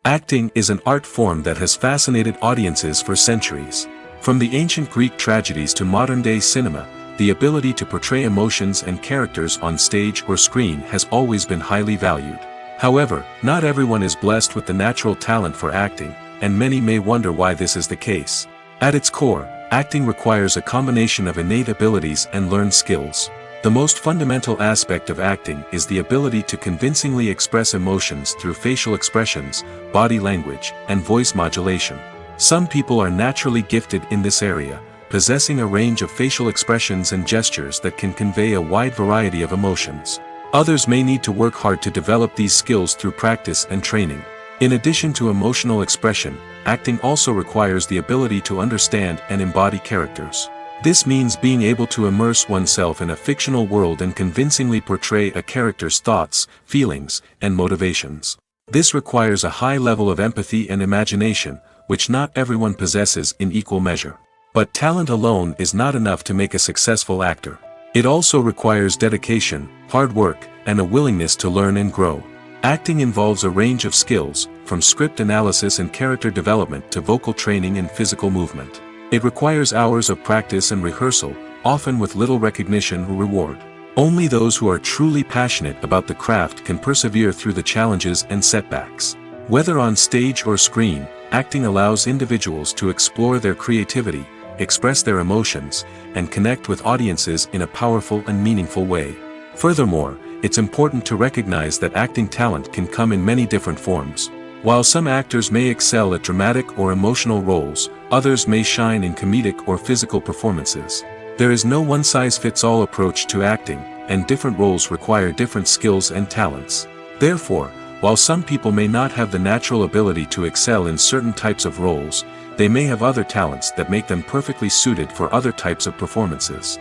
Acting is an art form that has fascinated audiences for centuries. From the ancient Greek tragedies to modern-day cinema, the ability to portray emotions and characters on stage or screen has always been highly valued. However, not everyone is blessed with the natural talent for acting, and many may wonder why this is the case. At its core, acting requires a combination of innate abilities and learned skills. The most fundamental aspect of acting is the ability to convincingly express emotions through facial expressions, body language, and voice modulation. Some people are naturally gifted in this area, possessing a range of facial expressions and gestures that can convey a wide variety of emotions. Others may need to work hard to develop these skills through practice and training. In addition to emotional expression, acting also requires the ability to understand and embody characters. This means being able to immerse oneself in a fictional world and convincingly portray a character's thoughts, feelings, and motivations. This requires a high level of empathy and imagination, which not everyone possesses in equal measure. But talent alone is not enough to make a successful actor. It also requires dedication, hard work, and a willingness to learn and grow. Acting involves a range of skills, from script analysis and character development to vocal training and physical movement. It requires hours of practice and rehearsal, often with little recognition or reward. Only those who are truly passionate about the craft can persevere through the challenges and setbacks. Whether on stage or screen, acting allows individuals to explore their creativity, express their emotions, and connect with audiences in a powerful and meaningful way. Furthermore, it's important to recognize that acting talent can come in many different forms. While some actors may excel at dramatic or emotional roles, others may shine in comedic or physical performances. There is no one-size-fits-all approach to acting, and different roles require different skills and talents. Therefore, while some people may not have the natural ability to excel in certain types of roles, they may have other talents that make them perfectly suited for other types of performances.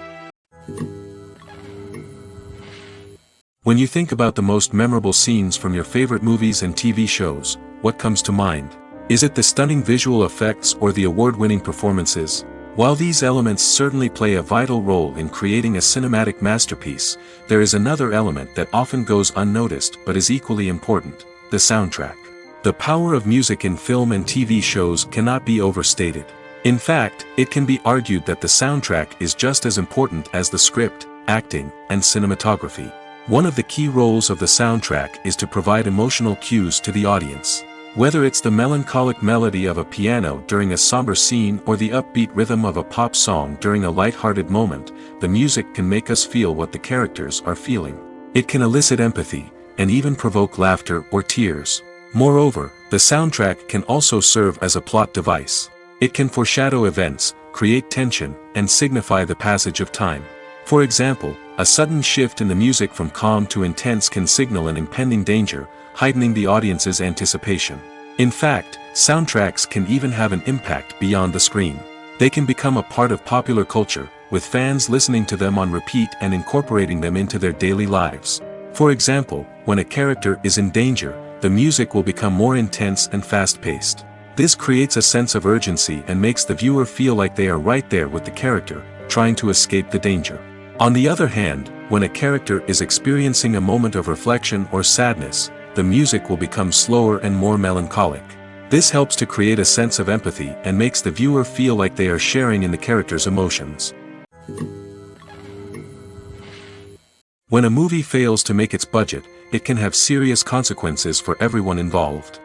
When you think about the most memorable scenes from your favorite movies and TV shows, what comes to mind? Is it the stunning visual effects or the award-winning performances? While these elements certainly play a vital role in creating a cinematic masterpiece, there is another element that often goes unnoticed but is equally important: the soundtrack. The power of music in film and TV shows cannot be overstated. In fact, it can be argued that the soundtrack is just as important as the script, acting, and cinematography. One of the key roles of the soundtrack is to provide emotional cues to the audience. Whether it's the melancholic melody of a piano during a somber scene or the upbeat rhythm of a pop song during a light-hearted moment, the music can make us feel what the characters are feeling. It can elicit empathy, and even provoke laughter or tears. Moreover, the soundtrack can also serve as a plot device. It can foreshadow events, create tension, and signify the passage of time. For example, a sudden shift in the music from calm to intense can signal an impending danger, heightening the audience's anticipation. In fact, soundtracks can even have an impact beyond the screen. They can become a part of popular culture, with fans listening to them on repeat and incorporating them into their daily lives. For example, when a character is in danger, the music will become more intense and fast-paced. This creates a sense of urgency and makes the viewer feel like they are right there with the character, trying to escape the danger. On the other hand, when a character is experiencing a moment of reflection or sadness, the music will become slower and more melancholic. This helps to create a sense of empathy and makes the viewer feel like they are sharing in the character's emotions. When a movie fails to make its budget, it can have serious consequences for everyone involved.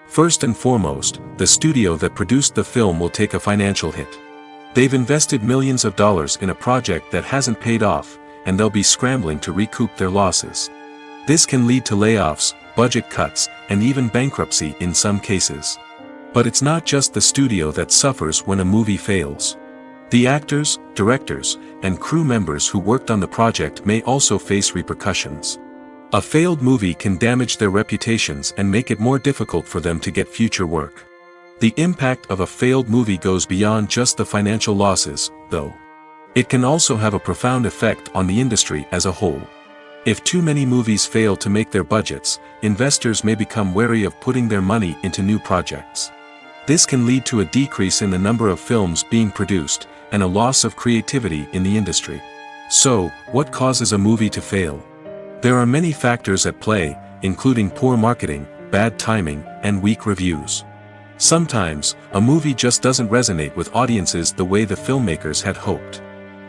First and foremost, the studio that produced the film will take a financial hit. They've invested millions of dollars in a project that hasn't paid off, and they'll be scrambling to recoup their losses. This can lead to layoffs, budget cuts, and even bankruptcy in some cases. But it's not just the studio that suffers when a movie fails. The actors, directors, and crew members who worked on the project may also face repercussions. A failed movie can damage their reputations and make it more difficult for them to get future work. The impact of a failed movie goes beyond just the financial losses, though. It can also have a profound effect on the industry as a whole. If too many movies fail to make their budgets, investors may become wary of putting their money into new projects. This can lead to a decrease in the number of films being produced, and a loss of creativity in the industry. So, what causes a movie to fail? There are many factors at play, including poor marketing, bad timing, and weak reviews. Sometimes, a movie just doesn't resonate with audiences the way the filmmakers had hoped.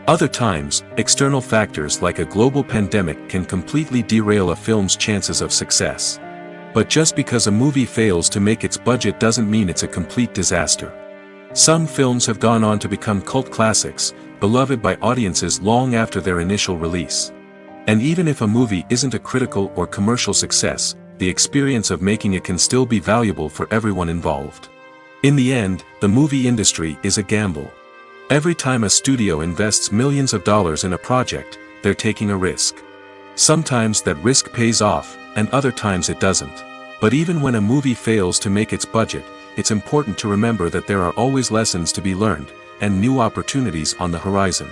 Other times, external factors like a global pandemic can completely derail a film's chances of success. But just because a movie fails to make its budget doesn't mean it's a complete disaster. Some films have gone on to become cult classics, beloved by audiences long after their initial release. And even if a movie isn't a critical or commercial success, the experience of making it can still be valuable for everyone involved. In the end, the movie industry is a gamble. Every time a studio invests millions of dollars in a project, they're taking a risk. Sometimes that risk pays off, and other times it doesn't. But even when a movie fails to make its budget, it's important to remember that there are always lessons to be learned, and new opportunities on the horizon.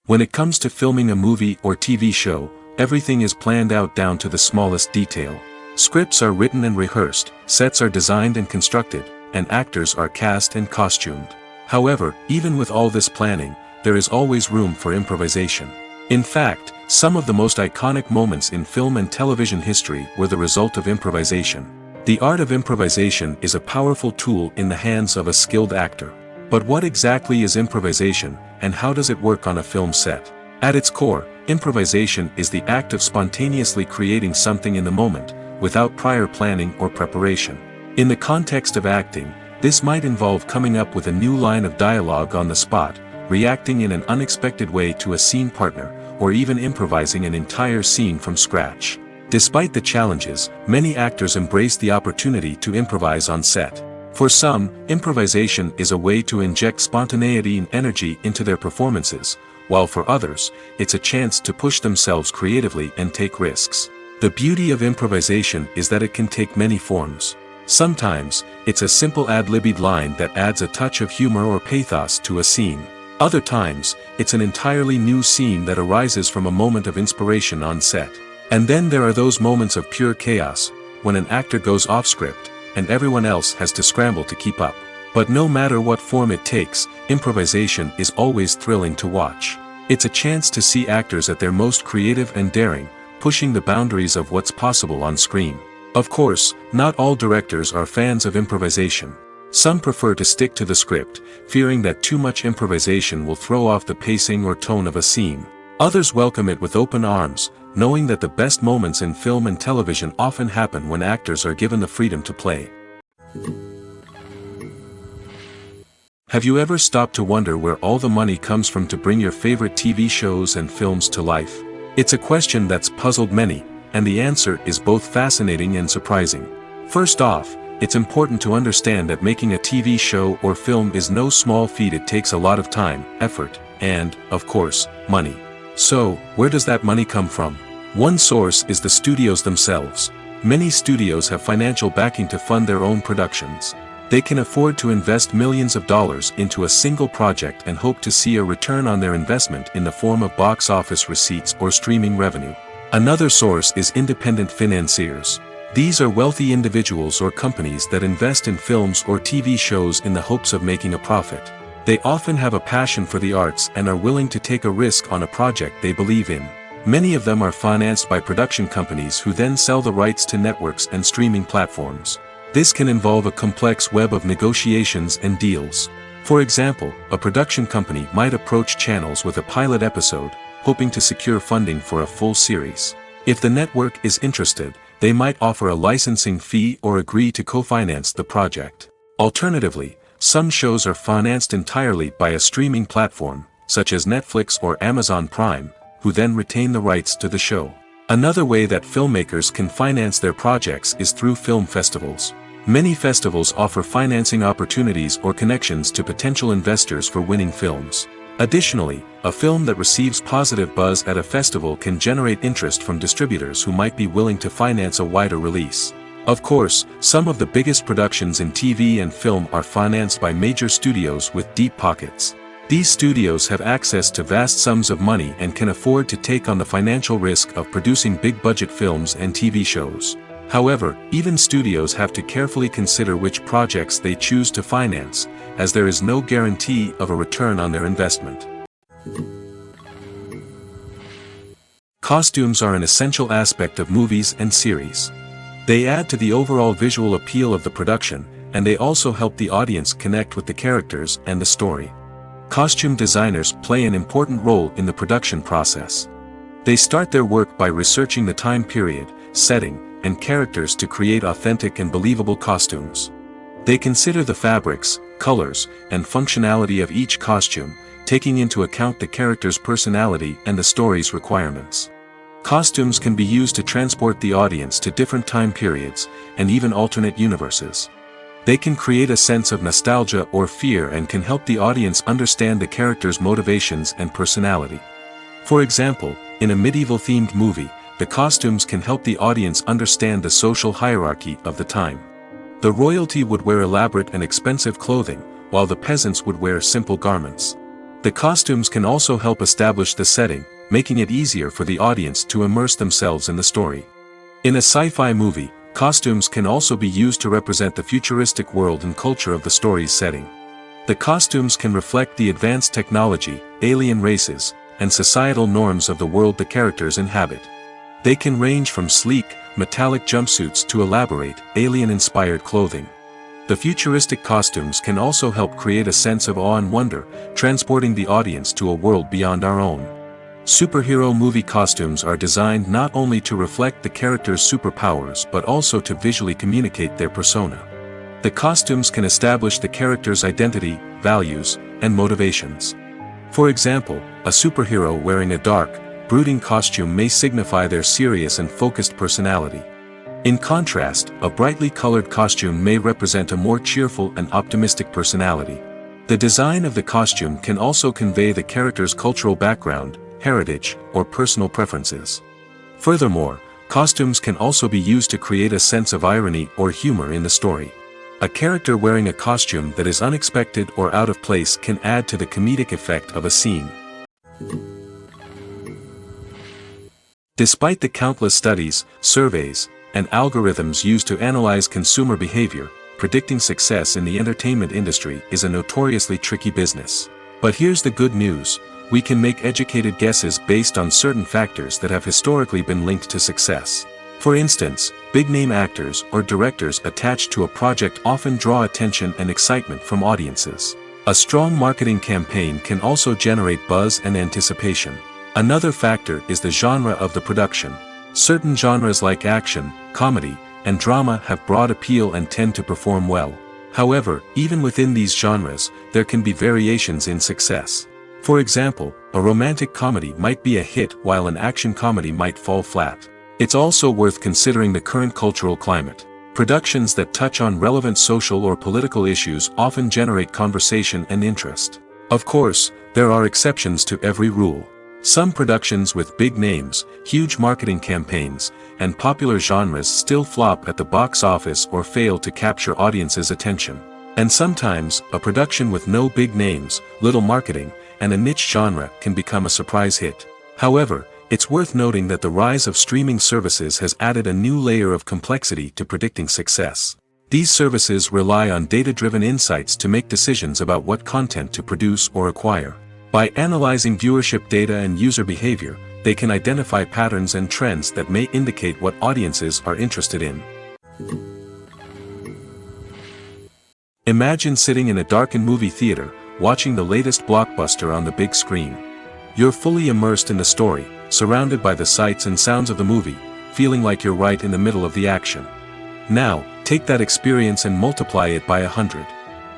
When it comes to filming a movie or TV show, everything is planned out down to the smallest detail. Scripts are written and rehearsed, sets are designed and constructed, and actors are cast and costumed. However, even with all this planning, there is always room for improvisation. In fact, some of the most iconic moments in film and television history were the result of improvisation. The art of improvisation is a powerful tool in the hands of a skilled actor. But what exactly is improvisation, and how does it work on a film set? At its core, improvisation is the act of spontaneously creating something in the moment, without prior planning or preparation. In the context of acting, this might involve coming up with a new line of dialogue on the spot, reacting in an unexpected way to a scene partner, or even improvising an entire scene from scratch. Despite the challenges, many actors embrace the opportunity to improvise on set. For some, improvisation is a way to inject spontaneity and energy into their performances, while for others, it's a chance to push themselves creatively and take risks. The beauty of improvisation is that it can take many forms. Sometimes, it's a simple ad-libbed line that adds a touch of humor or pathos to a scene. Other times, it's an entirely new scene that arises from a moment of inspiration on set. And then there are those moments of pure chaos, when an actor goes off script, and everyone else has to scramble to keep up. But no matter what form it takes, improvisation is always thrilling to watch. It's a chance to see actors at their most creative and daring, pushing the boundaries of what's possible on screen. Of course, not all directors are fans of improvisation. Some prefer to stick to the script, fearing that too much improvisation will throw off the pacing or tone of a scene. Others welcome it with open arms, knowing that the best moments in film and television often happen when actors are given the freedom to play. Have you ever stopped to wonder where all the money comes from to bring your favorite TV shows and films to life? It's a question that's puzzled many, and the answer is both fascinating and surprising. First off, it's important to understand that making a TV show or film is no small feat. It takes a lot of time, effort, and, of course, money. So, where does that money come from? One source is the studios themselves. Many studios have financial backing to fund their own productions. They can afford to invest millions of dollars into a single project and hope to see a return on their investment in the form of box office receipts or streaming revenue. Another source is independent financiers. These are wealthy individuals or companies that invest in films or TV shows in the hopes of making a profit. They often have a passion for the arts and are willing to take a risk on a project they believe in. Many of them are financed by production companies who then sell the rights to networks and streaming platforms. This can involve a complex web of negotiations and deals. For example, a production company might approach channels with a pilot episode, hoping to secure funding for a full series. If the network is interested, they might offer a licensing fee or agree to co-finance the project. Alternatively, some shows are financed entirely by a streaming platform, such as Netflix or Amazon Prime, who then retain the rights to the show. Another way that filmmakers can finance their projects is through film festivals. Many festivals offer financing opportunities or connections to potential investors for winning films. Additionally, a film that receives positive buzz at a festival can generate interest from distributors who might be willing to finance a wider release. Of course, some of the biggest productions in TV and film are financed by major studios with deep pockets. These studios have access to vast sums of money and can afford to take on the financial risk of producing big-budget films and TV shows. However, even studios have to carefully consider which projects they choose to finance, as there is no guarantee of a return on their investment. Costumes are an essential aspect of movies and series. They add to the overall visual appeal of the production, and they also help the audience connect with the characters and the story. Costume designers play an important role in the production process. They start their work by researching the time period, setting, and characters to create authentic and believable costumes. They consider the fabrics, colors, and functionality of each costume, taking into account the character's personality and the story's requirements. Costumes can be used to transport the audience to different time periods, and even alternate universes. They can create a sense of nostalgia or fear and can help the audience understand the character's motivations and personality. For example, in a medieval-themed movie, the costumes can help the audience understand the social hierarchy of the time. The royalty would wear elaborate and expensive clothing, while the peasants would wear simple garments. The costumes can also help establish the setting, making it easier for the audience to immerse themselves in the story. In a sci-fi movie, costumes can also be used to represent the futuristic world and culture of the story's setting. The costumes can reflect the advanced technology, alien races, and societal norms of the world the characters inhabit. They can range from sleek, metallic jumpsuits to elaborate, alien-inspired clothing. The futuristic costumes can also help create a sense of awe and wonder, transporting the audience to a world beyond our own. Superhero movie costumes are designed not only to reflect the character's superpowers but also to visually communicate their persona. The costumes can establish the character's identity, values, and motivations. For example, a superhero wearing a dark, brooding costume may signify their serious and focused personality. In contrast, a brightly colored costume may represent a more cheerful and optimistic personality. The design of the costume can also convey the character's cultural background, heritage, or personal preferences. Furthermore, costumes can also be used to create a sense of irony or humor in the story. A character wearing a costume that is unexpected or out of place can add to the comedic effect of a scene. Despite the countless studies, surveys, and algorithms used to analyze consumer behavior, predicting success in the entertainment industry is a notoriously tricky business. But here's the good news: we can make educated guesses based on certain factors that have historically been linked to success. For instance, big-name actors or directors attached to a project often draw attention and excitement from audiences. A strong marketing campaign can also generate buzz and anticipation. Another factor is the genre of the production. Certain genres like action, comedy, and drama have broad appeal and tend to perform well. However, even within these genres, there can be variations in success. For example, a romantic comedy might be a hit while an action comedy might fall flat. It's also worth considering the current cultural climate. Productions that touch on relevant social or political issues often generate conversation and interest. Of course, there are exceptions to every rule. Some productions with big names, huge marketing campaigns, and popular genres still flop at the box office or fail to capture audiences' attention. And sometimes, a production with no big names, little marketing, and a niche genre can become a surprise hit. However, it's worth noting that the rise of streaming services has added a new layer of complexity to predicting success. These services rely on data-driven insights to make decisions about what content to produce or acquire. By analyzing viewership data and user behavior, they can identify patterns and trends that may indicate what audiences are interested in. Imagine sitting in a darkened movie theater, watching the latest blockbuster on the big screen. You're fully immersed in the story, surrounded by the sights and sounds of the movie, feeling like you're right in the middle of the action. Now, take that experience and multiply it by 100.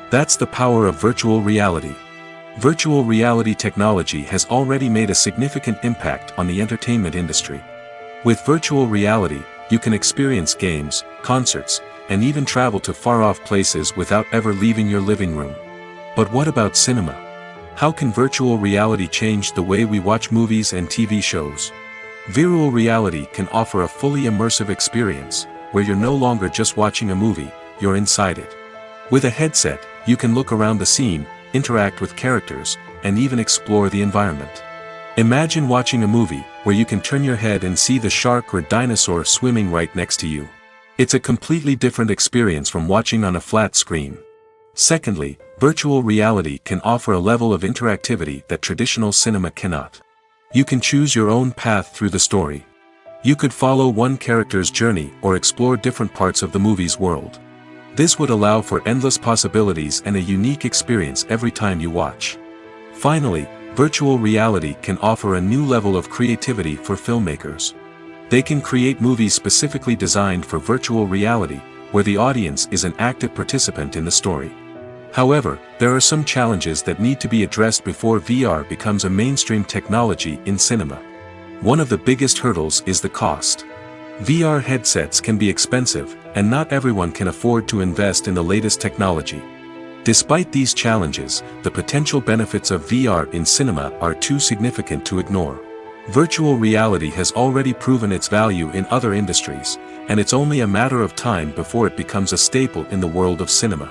That's the power of virtual reality. Virtual reality technology has already made a significant impact on the entertainment industry. With virtual reality, you can experience games, concerts, and even travel to far-off places without ever leaving your living room. But what about cinema? How can virtual reality change the way we watch movies and TV shows? Virtual reality can offer a fully immersive experience, where you're no longer just watching a movie, you're inside it. With a headset, you can look around the scene, interact with characters, and even explore the environment. Imagine watching a movie where you can turn your head and see the shark or dinosaur swimming right next to you. It's a completely different experience from watching on a flat screen. Secondly, virtual reality can offer a level of interactivity that traditional cinema cannot. You can choose your own path through the story. You could follow one character's journey or explore different parts of the movie's world. This would allow for endless possibilities and a unique experience every time you watch. Finally, virtual reality can offer a new level of creativity for filmmakers. They can create movies specifically designed for virtual reality, where the audience is an active participant in the story. However, there are some challenges that need to be addressed before VR becomes a mainstream technology in cinema. One of the biggest hurdles is the cost. VR headsets can be expensive, and not everyone can afford to invest in the latest technology. Despite these challenges, the potential benefits of VR in cinema are too significant to ignore. Virtual reality has already proven its value in other industries, and it's only a matter of time before it becomes a staple in the world of cinema.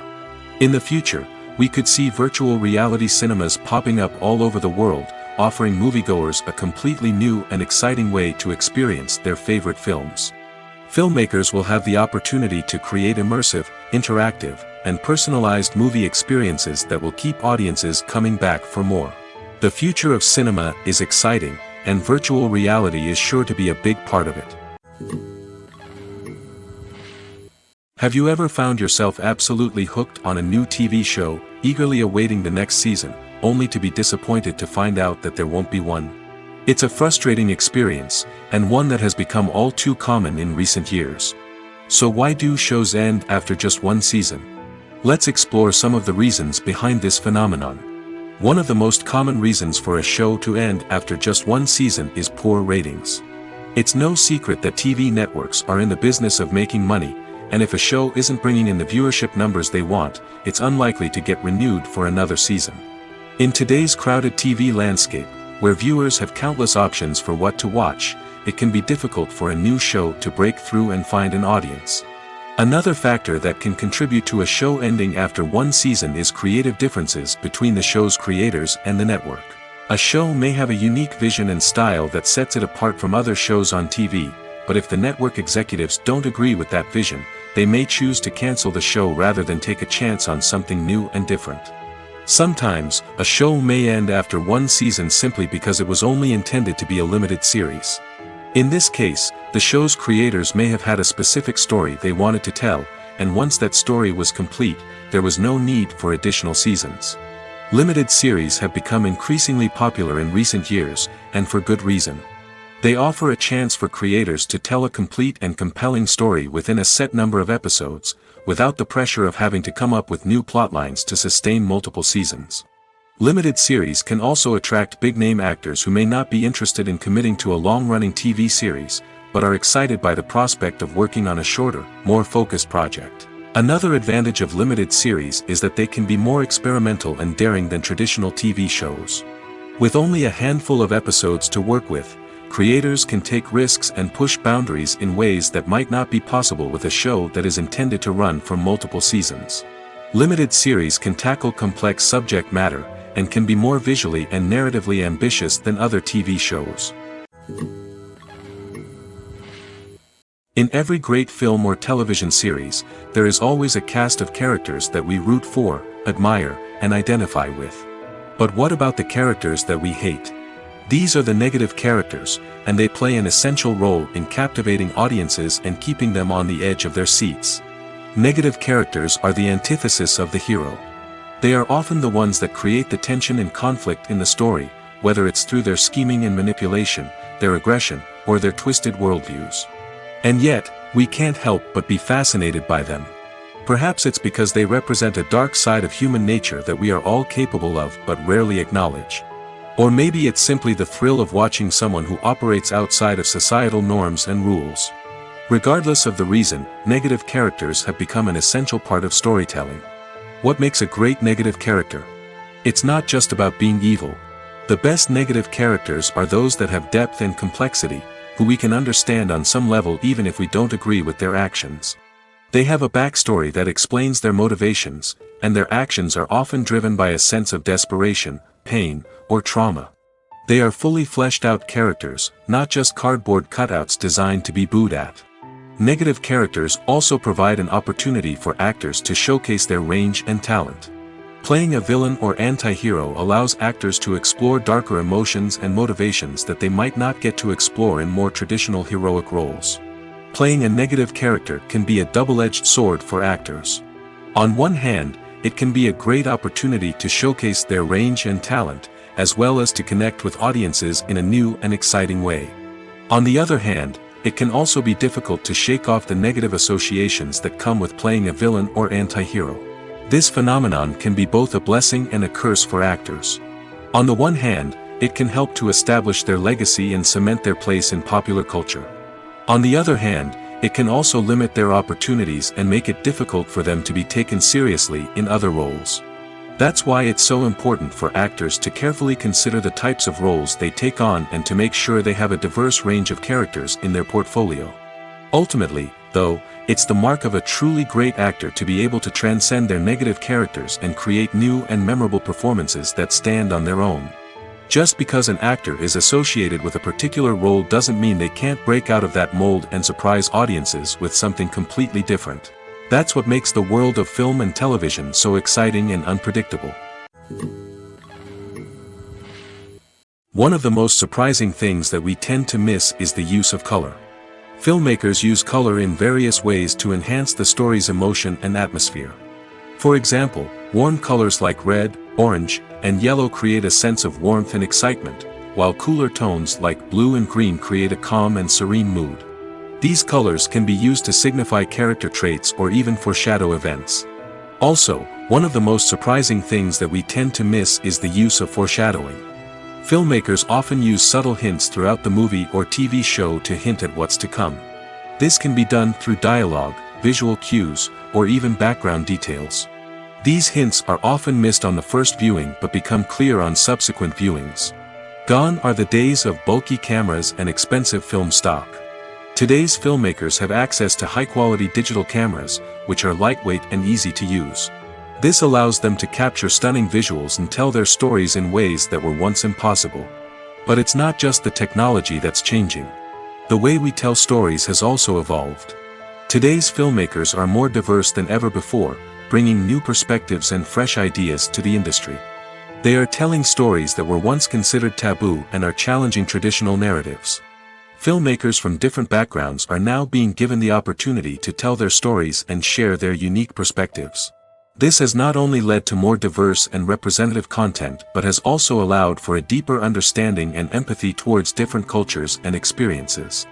In the future, we could see virtual reality cinemas popping up all over the world, offering moviegoers a completely new and exciting way to experience their favorite films. Filmmakers will have the opportunity to create immersive, interactive, and personalized movie experiences that will keep audiences coming back for more. The future of cinema is exciting, and virtual reality is sure to be a big part of it. Have you ever found yourself absolutely hooked on a new TV show, eagerly awaiting the next season, only to be disappointed to find out that there won't be one? It's a frustrating experience, and one that has become all too common in recent years. So why do shows end after just one season? Let's explore some of the reasons behind this phenomenon. One of the most common reasons for a show to end after just one season is poor ratings. It's no secret that TV networks are in the business of making money, and if a show isn't bringing in the viewership numbers they want, it's unlikely to get renewed for another season. In today's crowded TV landscape, where viewers have countless options for what to watch, it can be difficult for a new show to break through and find an audience. Another factor that can contribute to a show ending after one season is creative differences between the show's creators and the network. A show may have a unique vision and style that sets it apart from other shows on TV, but if the network executives don't agree with that vision, they may choose to cancel the show rather than take a chance on something new and different. Sometimes, a show may end after one season simply because it was only intended to be a limited series. In this case, the show's creators may have had a specific story they wanted to tell, and once that story was complete, there was no need for additional seasons. Limited series have become increasingly popular in recent years, and for good reason. They offer a chance for creators to tell a complete and compelling story within a set number of episodes, without the pressure of having to come up with new plotlines to sustain multiple seasons. Limited series can also attract big-name actors who may not be interested in committing to a long-running TV series, but are excited by the prospect of working on a shorter, more focused project. Another advantage of limited series is that they can be more experimental and daring than traditional TV shows. With only a handful of episodes to work with, creators can take risks and push boundaries in ways that might not be possible with a show that is intended to run for multiple seasons. Limited series can tackle complex subject matter, and can be more visually and narratively ambitious than other TV shows. In every great film or television series, there is always a cast of characters that we root for, admire, and identify with. But what about the characters that we hate? These are the negative characters, and they play an essential role in captivating audiences and keeping them on the edge of their seats. Negative characters are the antithesis of the hero. They are often the ones that create the tension and conflict in the story, whether it's through their scheming and manipulation, their aggression, or their twisted worldviews. And yet, we can't help but be fascinated by them. Perhaps it's because they represent a dark side of human nature that we are all capable of but rarely acknowledge. Or maybe it's simply the thrill of watching someone who operates outside of societal norms and rules. Regardless of the reason, negative characters have become an essential part of storytelling. What makes a great negative character? It's not just about being evil. The best negative characters are those that have depth and complexity, who we can understand on some level even if we don't agree with their actions. They have a backstory that explains their motivations, and their actions are often driven by a sense of desperation, pain, or trauma. They are fully fleshed out characters, not just cardboard cutouts designed to be booed at. Negative characters also provide an opportunity for actors to showcase their range and talent. Playing a villain or anti-hero allows actors to explore darker emotions and motivations that they might not get to explore in more traditional heroic roles. Playing a negative character can be a double-edged sword for actors. On one hand, it can be a great opportunity to showcase their range and talent, as well as to connect with audiences in a new and exciting way. On the other hand, it can also be difficult to shake off the negative associations that come with playing a villain or anti-hero. This phenomenon can be both a blessing and a curse for actors. On the one hand, it can help to establish their legacy and cement their place in popular culture. On the other hand, it can also limit their opportunities and make it difficult for them to be taken seriously in other roles. That's why it's so important for actors to carefully consider the types of roles they take on and to make sure they have a diverse range of characters in their portfolio. Ultimately, though, it's the mark of a truly great actor to be able to transcend their negative characters and create new and memorable performances that stand on their own. Just because an actor is associated with a particular role doesn't mean they can't break out of that mold and surprise audiences with something completely different. That's what makes the world of film and television so exciting and unpredictable. One of the most surprising things that we tend to miss is the use of color. Filmmakers use color in various ways to enhance the story's emotion and atmosphere. For example, warm colors like red, orange, and yellow create a sense of warmth and excitement, while cooler tones like blue and green create a calm and serene mood. These colors can be used to signify character traits or even foreshadow events. Also, one of the most surprising things that we tend to miss is the use of foreshadowing. Filmmakers often use subtle hints throughout the movie or TV show to hint at what's to come. This can be done through dialogue, visual cues, or even background details. These hints are often missed on the first viewing but become clear on subsequent viewings. Gone are the days of bulky cameras and expensive film stock. Today's filmmakers have access to high-quality digital cameras, which are lightweight and easy to use. This allows them to capture stunning visuals and tell their stories in ways that were once impossible. But it's not just the technology that's changing. The way we tell stories has also evolved. Today's filmmakers are more diverse than ever before, bringing new perspectives and fresh ideas to the industry. They are telling stories that were once considered taboo and are challenging traditional narratives. Filmmakers from different backgrounds are now being given the opportunity to tell their stories and share their unique perspectives. This has not only led to more diverse and representative content but has also allowed for a deeper understanding and empathy towards different cultures and experiences.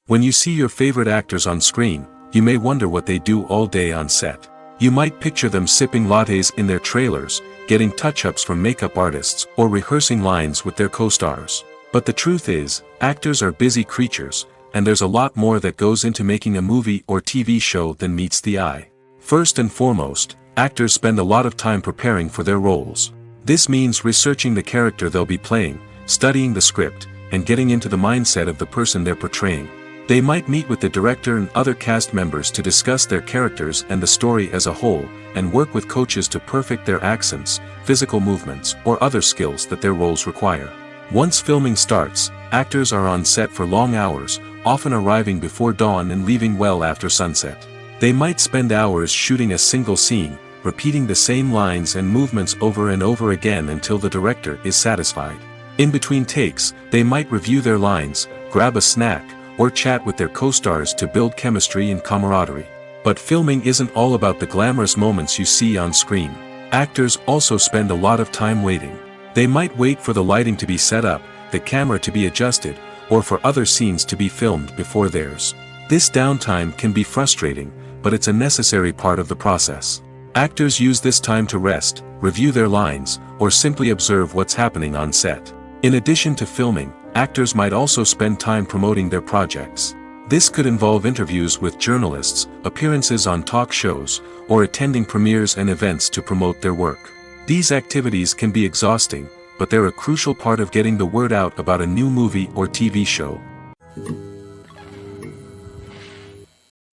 When you see your favorite actors on screen, you may wonder what they do all day on set. You might picture them sipping lattes in their trailers, getting touch-ups from makeup artists, or rehearsing lines with their co-stars. But the truth is, actors are busy creatures, and there's a lot more that goes into making a movie or TV show than meets the eye. First and foremost, actors spend a lot of time preparing for their roles. This means researching the character they'll be playing, studying the script, and getting into the mindset of the person they're portraying. They might meet with the director and other cast members to discuss their characters and the story as a whole, and work with coaches to perfect their accents, physical movements, or other skills that their roles require. Once filming starts, actors are on set for long hours, often arriving before dawn and leaving well after sunset. They might spend hours shooting a single scene, repeating the same lines and movements over and over again until the director is satisfied. In between takes, they might review their lines, grab a snack, or chat with their co-stars to build chemistry and camaraderie. But filming isn't all about the glamorous moments you see on screen. Actors also spend a lot of time waiting. They might wait for the lighting to be set up, the camera to be adjusted, or for other scenes to be filmed before theirs. This downtime can be frustrating, but it's a necessary part of the process. Actors use this time to rest, review their lines, or simply observe what's happening on set. In addition to filming, actors might also spend time promoting their projects. This could involve interviews with journalists, appearances on talk shows, or attending premieres and events to promote their work. These activities can be exhausting, but they're a crucial part of getting the word out about a new movie or TV show.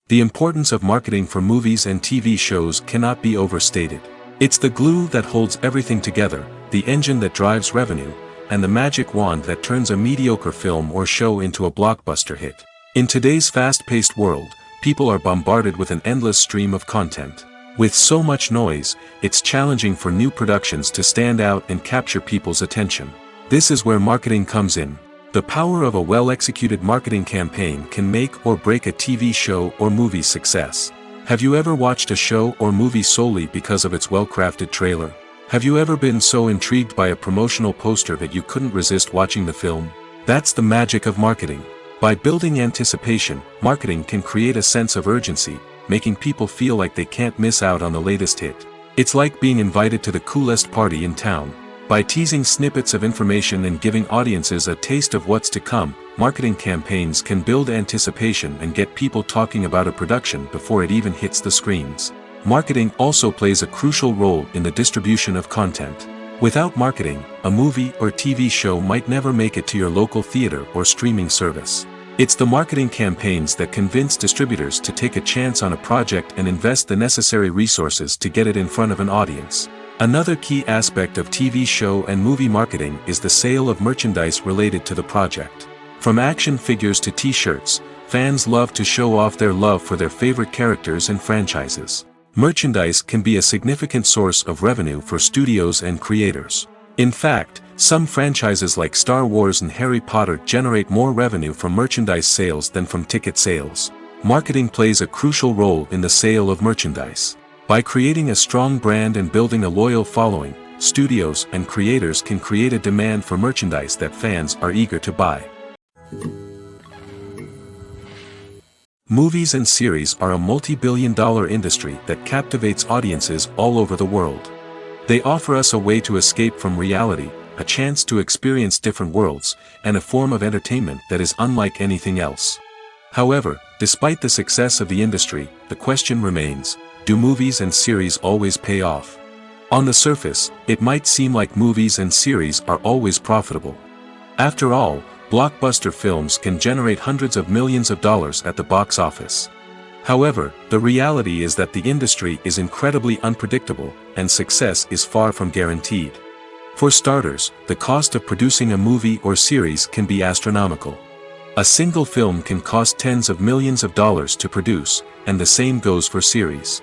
The importance of marketing for movies and TV shows cannot be overstated. It's the glue that holds everything together, the engine that drives revenue, and the magic wand that turns a mediocre film or show into a blockbuster hit. In today's fast-paced world, people are bombarded with an endless stream of content. With so much noise, it's challenging for new productions to stand out and capture people's attention. This is where marketing comes in. The power of a well-executed marketing campaign can make or break a TV show or movie's success. Have you ever watched a show or movie solely because of its well-crafted trailer? Have you ever been so intrigued by a promotional poster that you couldn't resist watching the film? That's the magic of marketing. By building anticipation, marketing can create a sense of urgency, making people feel like they can't miss out on the latest hit. It's like being invited to the coolest party in town. By teasing snippets of information and giving audiences a taste of what's to come, marketing campaigns can build anticipation and get people talking about a production before it even hits the screens. Marketing also plays a crucial role in the distribution of content. Without marketing, a movie or TV show might never make it to your local theater or streaming service. It's the marketing campaigns that convince distributors to take a chance on a project and invest the necessary resources to get it in front of an audience. Another key aspect of TV show and movie marketing is the sale of merchandise related to the project. From action figures to t-shirts, fans love to show off their love for their favorite characters and franchises. Merchandise can be a significant source of revenue for studios and creators. In fact, some franchises like Star Wars and Harry Potter generate more revenue from merchandise sales than from ticket sales. Marketing plays a crucial role in the sale of merchandise. By creating a strong brand and building a loyal following, studios and creators can create a demand for merchandise that fans are eager to buy. Movies and series are a multi-billion-dollar industry that captivates audiences all over the world. They offer us a way to escape from reality, a chance to experience different worlds, and a form of entertainment that is unlike anything else. However, despite the success of the industry, the question remains, do movies and series always pay off? On the surface, it might seem like movies and series are always profitable. After all, blockbuster films can generate hundreds of millions of dollars at the box office. However, the reality is that the industry is incredibly unpredictable, and success is far from guaranteed. For starters, the cost of producing a movie or series can be astronomical. A single film can cost tens of millions of dollars to produce, and the same goes for series.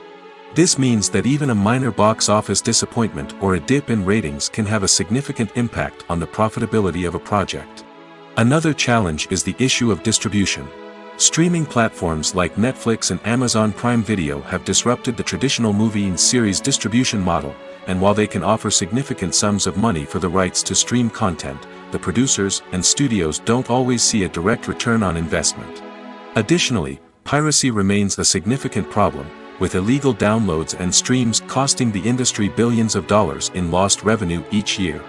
This means that even a minor box office disappointment or a dip in ratings can have a significant impact on the profitability of a project. Another challenge is the issue of distribution. Streaming platforms like Netflix and Amazon Prime Video have disrupted the traditional movie and series distribution model, and while they can offer significant sums of money for the rights to stream content, the producers and studios don't always see a direct return on investment. Additionally, piracy remains a significant problem, with illegal downloads and streams costing the industry billions of dollars in lost revenue each year.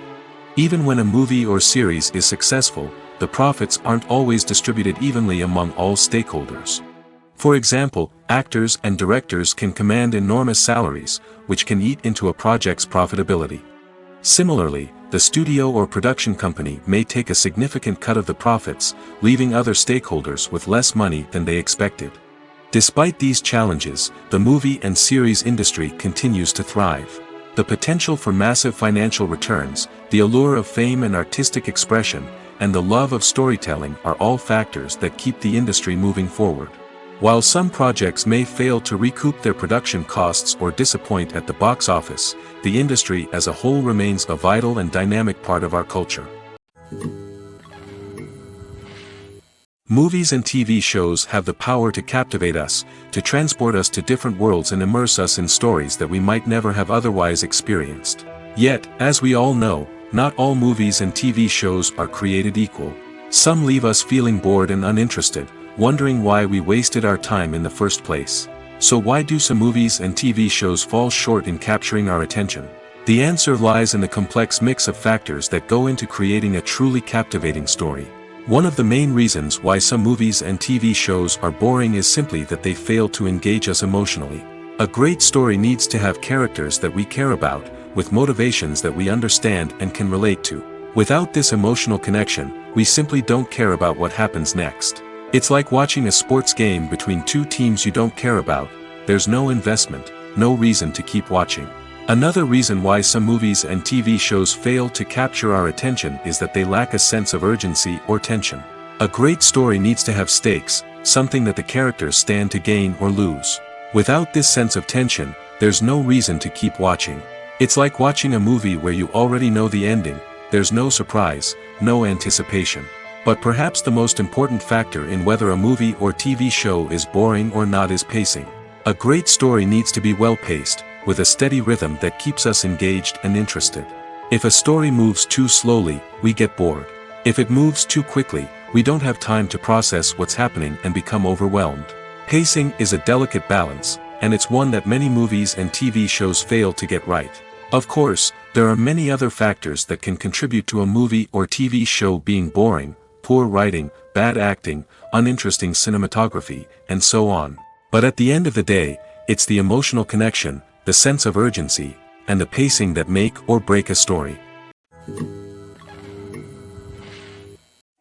Even when a movie or series is successful, the profits aren't always distributed evenly among all stakeholders. For example, actors and directors can command enormous salaries, which can eat into a project's profitability. Similarly, the studio or production company may take a significant cut of the profits, leaving other stakeholders with less money than they expected. Despite these challenges, the movie and series industry continues to thrive. The potential for massive financial returns, the allure of fame and artistic expression, and the love of storytelling are all factors that keep the industry moving forward. While some projects may fail to recoup their production costs or disappoint at the box office, the industry as a whole remains a vital and dynamic part of our culture. Movies and TV shows have the power to captivate us, to transport us to different worlds and immerse us in stories that we might never have otherwise experienced. Yet, as we all know, not all movies and TV shows are created equal. Some leave us feeling bored and uninterested, wondering why we wasted our time in the first place. So why do some movies and TV shows fall short in capturing our attention? The answer lies in the complex mix of factors that go into creating a truly captivating story. One of the main reasons why some movies and TV shows are boring is simply that they fail to engage us emotionally. A great story needs to have characters that we care about, with motivations that we understand and can relate to. Without this emotional connection, we simply don't care about what happens next. It's like watching a sports game between two teams you don't care about. There's no investment, no reason to keep watching. Another reason why some movies and TV shows fail to capture our attention is that they lack a sense of urgency or tension. A great story needs to have stakes, something that the characters stand to gain or lose. Without this sense of tension, there's no reason to keep watching. It's like watching a movie where you already know the ending. There's no surprise, no anticipation. But perhaps the most important factor in whether a movie or TV show is boring or not is pacing. A great story needs to be well-paced, with a steady rhythm that keeps us engaged and interested. If a story moves too slowly, we get bored. If it moves too quickly, we don't have time to process what's happening and become overwhelmed. Pacing is a delicate balance, and it's one that many movies and TV shows fail to get right. Of course, there are many other factors that can contribute to a movie or TV show being boring: poor writing, bad acting, uninteresting cinematography, and so on. But at the end of the day, it's the emotional connection, the sense of urgency, and the pacing that make or break a story.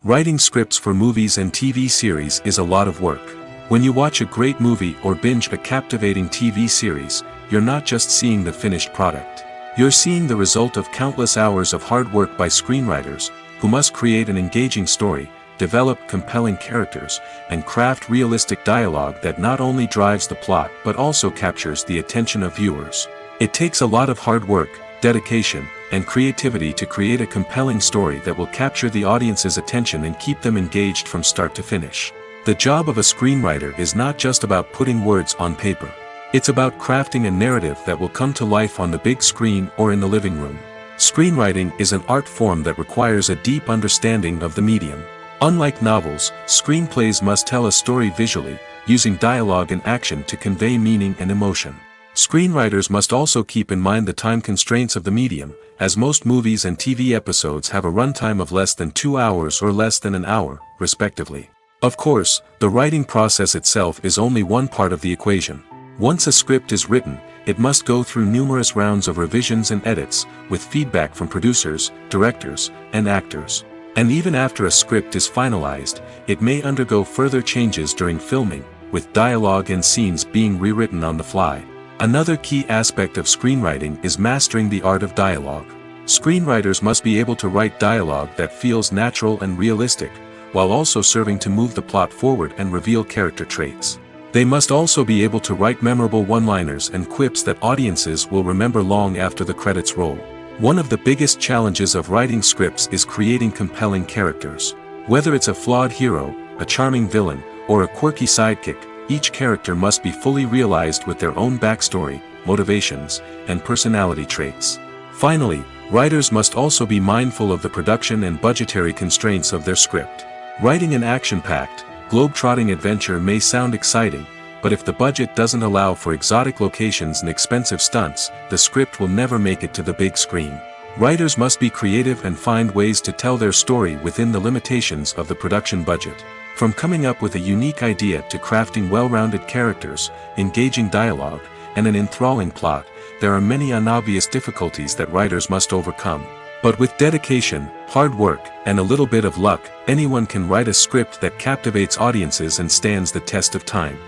Writing scripts for movies and TV series is a lot of work. When you watch a great movie or binge a captivating TV series, you're not just seeing the finished product. You're seeing the result of countless hours of hard work by screenwriters, who must create an engaging story, develop compelling characters, and craft realistic dialogue that not only drives the plot but also captures the attention of viewers. It takes a lot of hard work, dedication, and creativity to create a compelling story that will capture the audience's attention and keep them engaged from start to finish. The job of a screenwriter is not just about putting words on paper. It's about crafting a narrative that will come to life on the big screen or in the living room. Screenwriting is an art form that requires a deep understanding of the medium. Unlike novels, screenplays must tell a story visually, using dialogue and action to convey meaning and emotion. Screenwriters must also keep in mind the time constraints of the medium, as most movies and TV episodes have a runtime of less than 2 hours or less than an hour, respectively. Of course, the writing process itself is only one part of the equation. Once a script is written, it must go through numerous rounds of revisions and edits, with feedback from producers, directors, and actors. And even after a script is finalized, it may undergo further changes during filming, with dialogue and scenes being rewritten on the fly. Another key aspect of screenwriting is mastering the art of dialogue. Screenwriters must be able to write dialogue that feels natural and realistic, while also serving to move the plot forward and reveal character traits. They must also be able to write memorable one-liners and quips that audiences will remember long after the credits roll. One of the biggest challenges of writing scripts is creating compelling characters. Whether it's a flawed hero, a charming villain, or a quirky sidekick, each character must be fully realized with their own backstory, motivations, and personality traits. Finally, writers must also be mindful of the production and budgetary constraints of their script. Writing an action-packed, globe-trotting adventure may sound exciting, but if the budget doesn't allow for exotic locations and expensive stunts, the script will never make it to the big screen. Writers must be creative and find ways to tell their story within the limitations of the production budget. From coming up with a unique idea to crafting well-rounded characters, engaging dialogue, and an enthralling plot, there are many unobvious difficulties that writers must overcome. But with dedication, hard work, and a little bit of luck, anyone can write a script that captivates audiences and stands the test of time.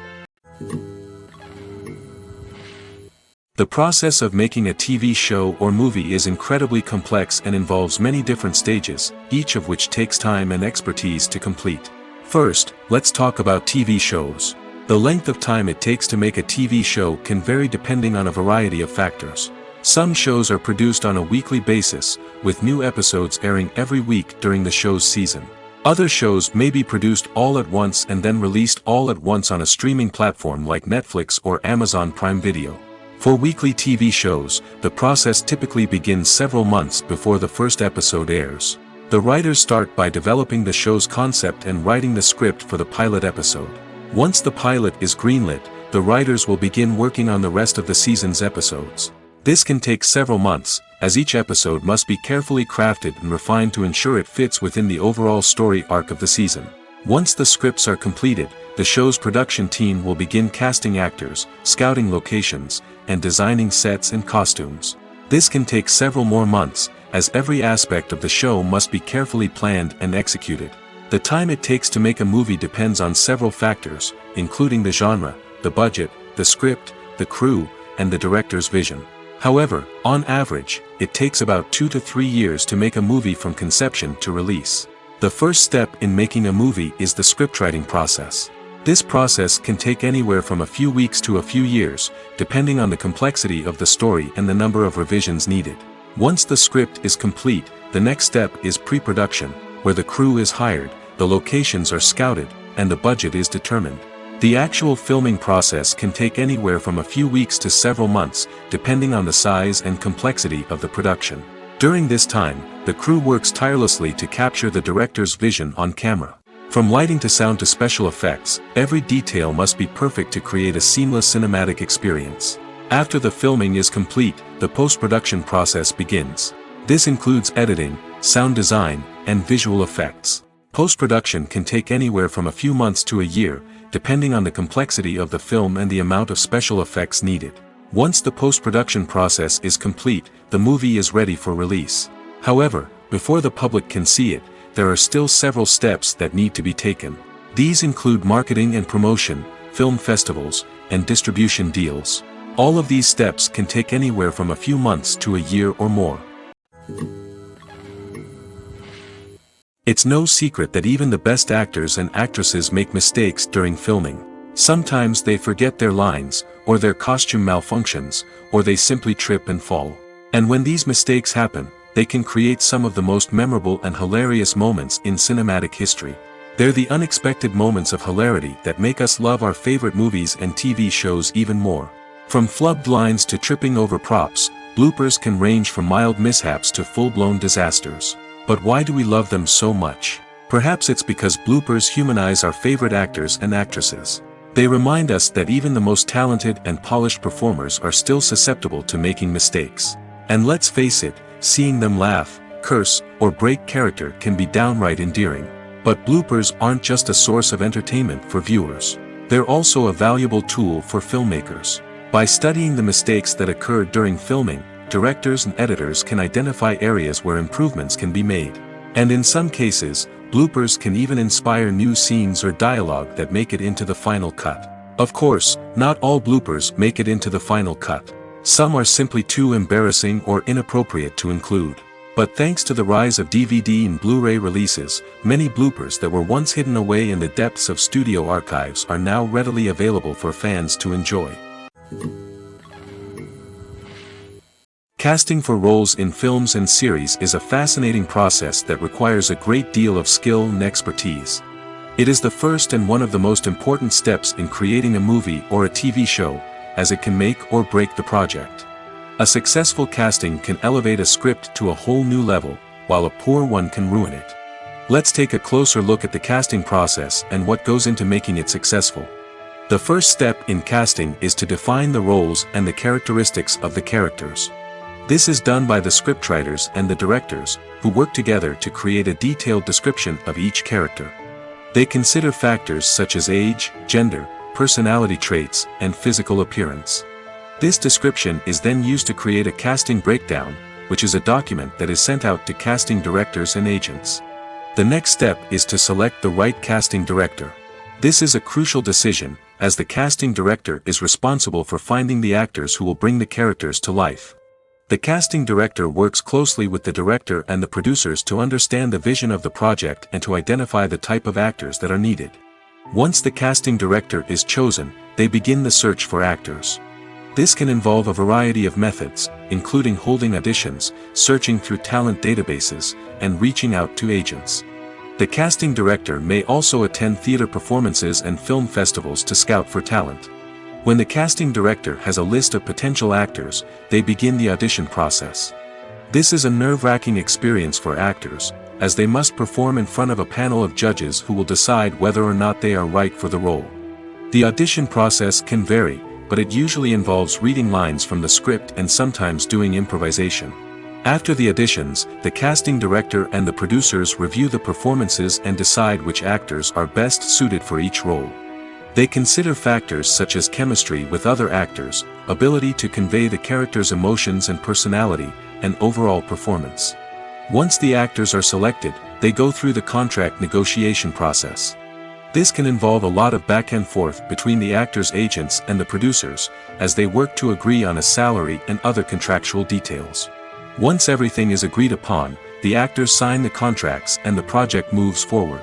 The process of making a TV show or movie is incredibly complex and involves many different stages, each of which takes time and expertise to complete. First, let's talk about TV shows. The length of time it takes to make a TV show can vary depending on a variety of factors. Some shows are produced on a weekly basis, with new episodes airing every week during the show's season. Other shows may be produced all at once and then released all at once on a streaming platform like Netflix or Amazon Prime Video. For weekly TV shows, the process typically begins several months before the first episode airs. The writers start by developing the show's concept and writing the script for the pilot episode. Once the pilot is greenlit, the writers will begin working on the rest of the season's episodes. This can take several months, as each episode must be carefully crafted and refined to ensure it fits within the overall story arc of the season. Once the scripts are completed, the show's production team will begin casting actors, scouting locations, and designing sets and costumes. This can take several more months, as every aspect of the show must be carefully planned and executed. The time it takes to make a movie depends on several factors, including the genre, the budget, the script, the crew, and the director's vision. However, on average, it takes about 2 to 3 years to make a movie from conception to release. The first step in making a movie is the scriptwriting process. This process can take anywhere from a few weeks to a few years, depending on the complexity of the story and the number of revisions needed. Once the script is complete, the next step is pre-production, where the crew is hired, the locations are scouted, and the budget is determined. The actual filming process can take anywhere from a few weeks to several months, depending on the size and complexity of the production. During this time, the crew works tirelessly to capture the director's vision on camera. From lighting to sound to special effects, every detail must be perfect to create a seamless cinematic experience. After the filming is complete, the post-production process begins. This includes editing, sound design, and visual effects. Post-production can take anywhere from a few months to a year, depending on the complexity of the film and the amount of special effects needed. Once the post-production process is complete, the movie is ready for release. However, before the public can see it, there are still several steps that need to be taken. These include marketing and promotion, film festivals, and distribution deals. All of these steps can take anywhere from a few months to a year or more. It's no secret that even the best actors and actresses make mistakes during filming. Sometimes they forget their lines, or their costume malfunctions, or they simply trip and fall. And when these mistakes happen, they can create some of the most memorable and hilarious moments in cinematic history. They're the unexpected moments of hilarity that make us love our favorite movies and TV shows even more. From flubbed lines to tripping over props, bloopers can range from mild mishaps to full-blown disasters. But why do we love them so much? Perhaps it's because bloopers humanize our favorite actors and actresses. They remind us that even the most talented and polished performers are still susceptible to making mistakes. And let's face it, seeing them laugh, curse, or break character can be downright endearing. But bloopers aren't just a source of entertainment for viewers. They're also a valuable tool for filmmakers. By studying the mistakes that occurred during filming, directors and editors can identify areas where improvements can be made. And in some cases, bloopers can even inspire new scenes or dialogue that make it into the final cut. Of course, not all bloopers make it into the final cut. Some are simply too embarrassing or inappropriate to include. But thanks to the rise of DVD and Blu-ray releases, many bloopers that were once hidden away in the depths of studio archives are now readily available for fans to enjoy. Casting for roles in films and series is a fascinating process that requires a great deal of skill and expertise. It is the first and one of the most important steps in creating a movie or a TV show, as it can make or break the project. A successful casting can elevate a script to a whole new level, while a poor one can ruin it. Let's take a closer look at the casting process and what goes into making it successful. The first step in casting is to define the roles and the characteristics of the characters. This is done by the scriptwriters and the directors, who work together to create a detailed description of each character. They consider factors such as age, gender, personality traits, and physical appearance. This description is then used to create a casting breakdown, which is a document that is sent out to casting directors and agents. The next step is to select the right casting director. This is a crucial decision, as the casting director is responsible for finding the actors who will bring the characters to life. The casting director works closely with the director and the producers to understand the vision of the project and to identify the type of actors that are needed. Once the casting director is chosen, they begin the search for actors. This can involve a variety of methods, including holding auditions, searching through talent databases, and reaching out to agents. The casting director may also attend theater performances and film festivals to scout for talent. When the casting director has a list of potential actors, they begin the audition process. This is a nerve-wracking experience for actors, as they must perform in front of a panel of judges who will decide whether or not they are right for the role. The audition process can vary, but it usually involves reading lines from the script and sometimes doing improvisation. After the auditions, the casting director and the producers review the performances and decide which actors are best suited for each role. They consider factors such as chemistry with other actors, ability to convey the character's emotions and personality, and overall performance. Once the actors are selected, they go through the contract negotiation process. This can involve a lot of back and forth between the actors' agents and the producers, as they work to agree on a salary and other contractual details. Once everything is agreed upon, the actors sign the contracts and the project moves forward.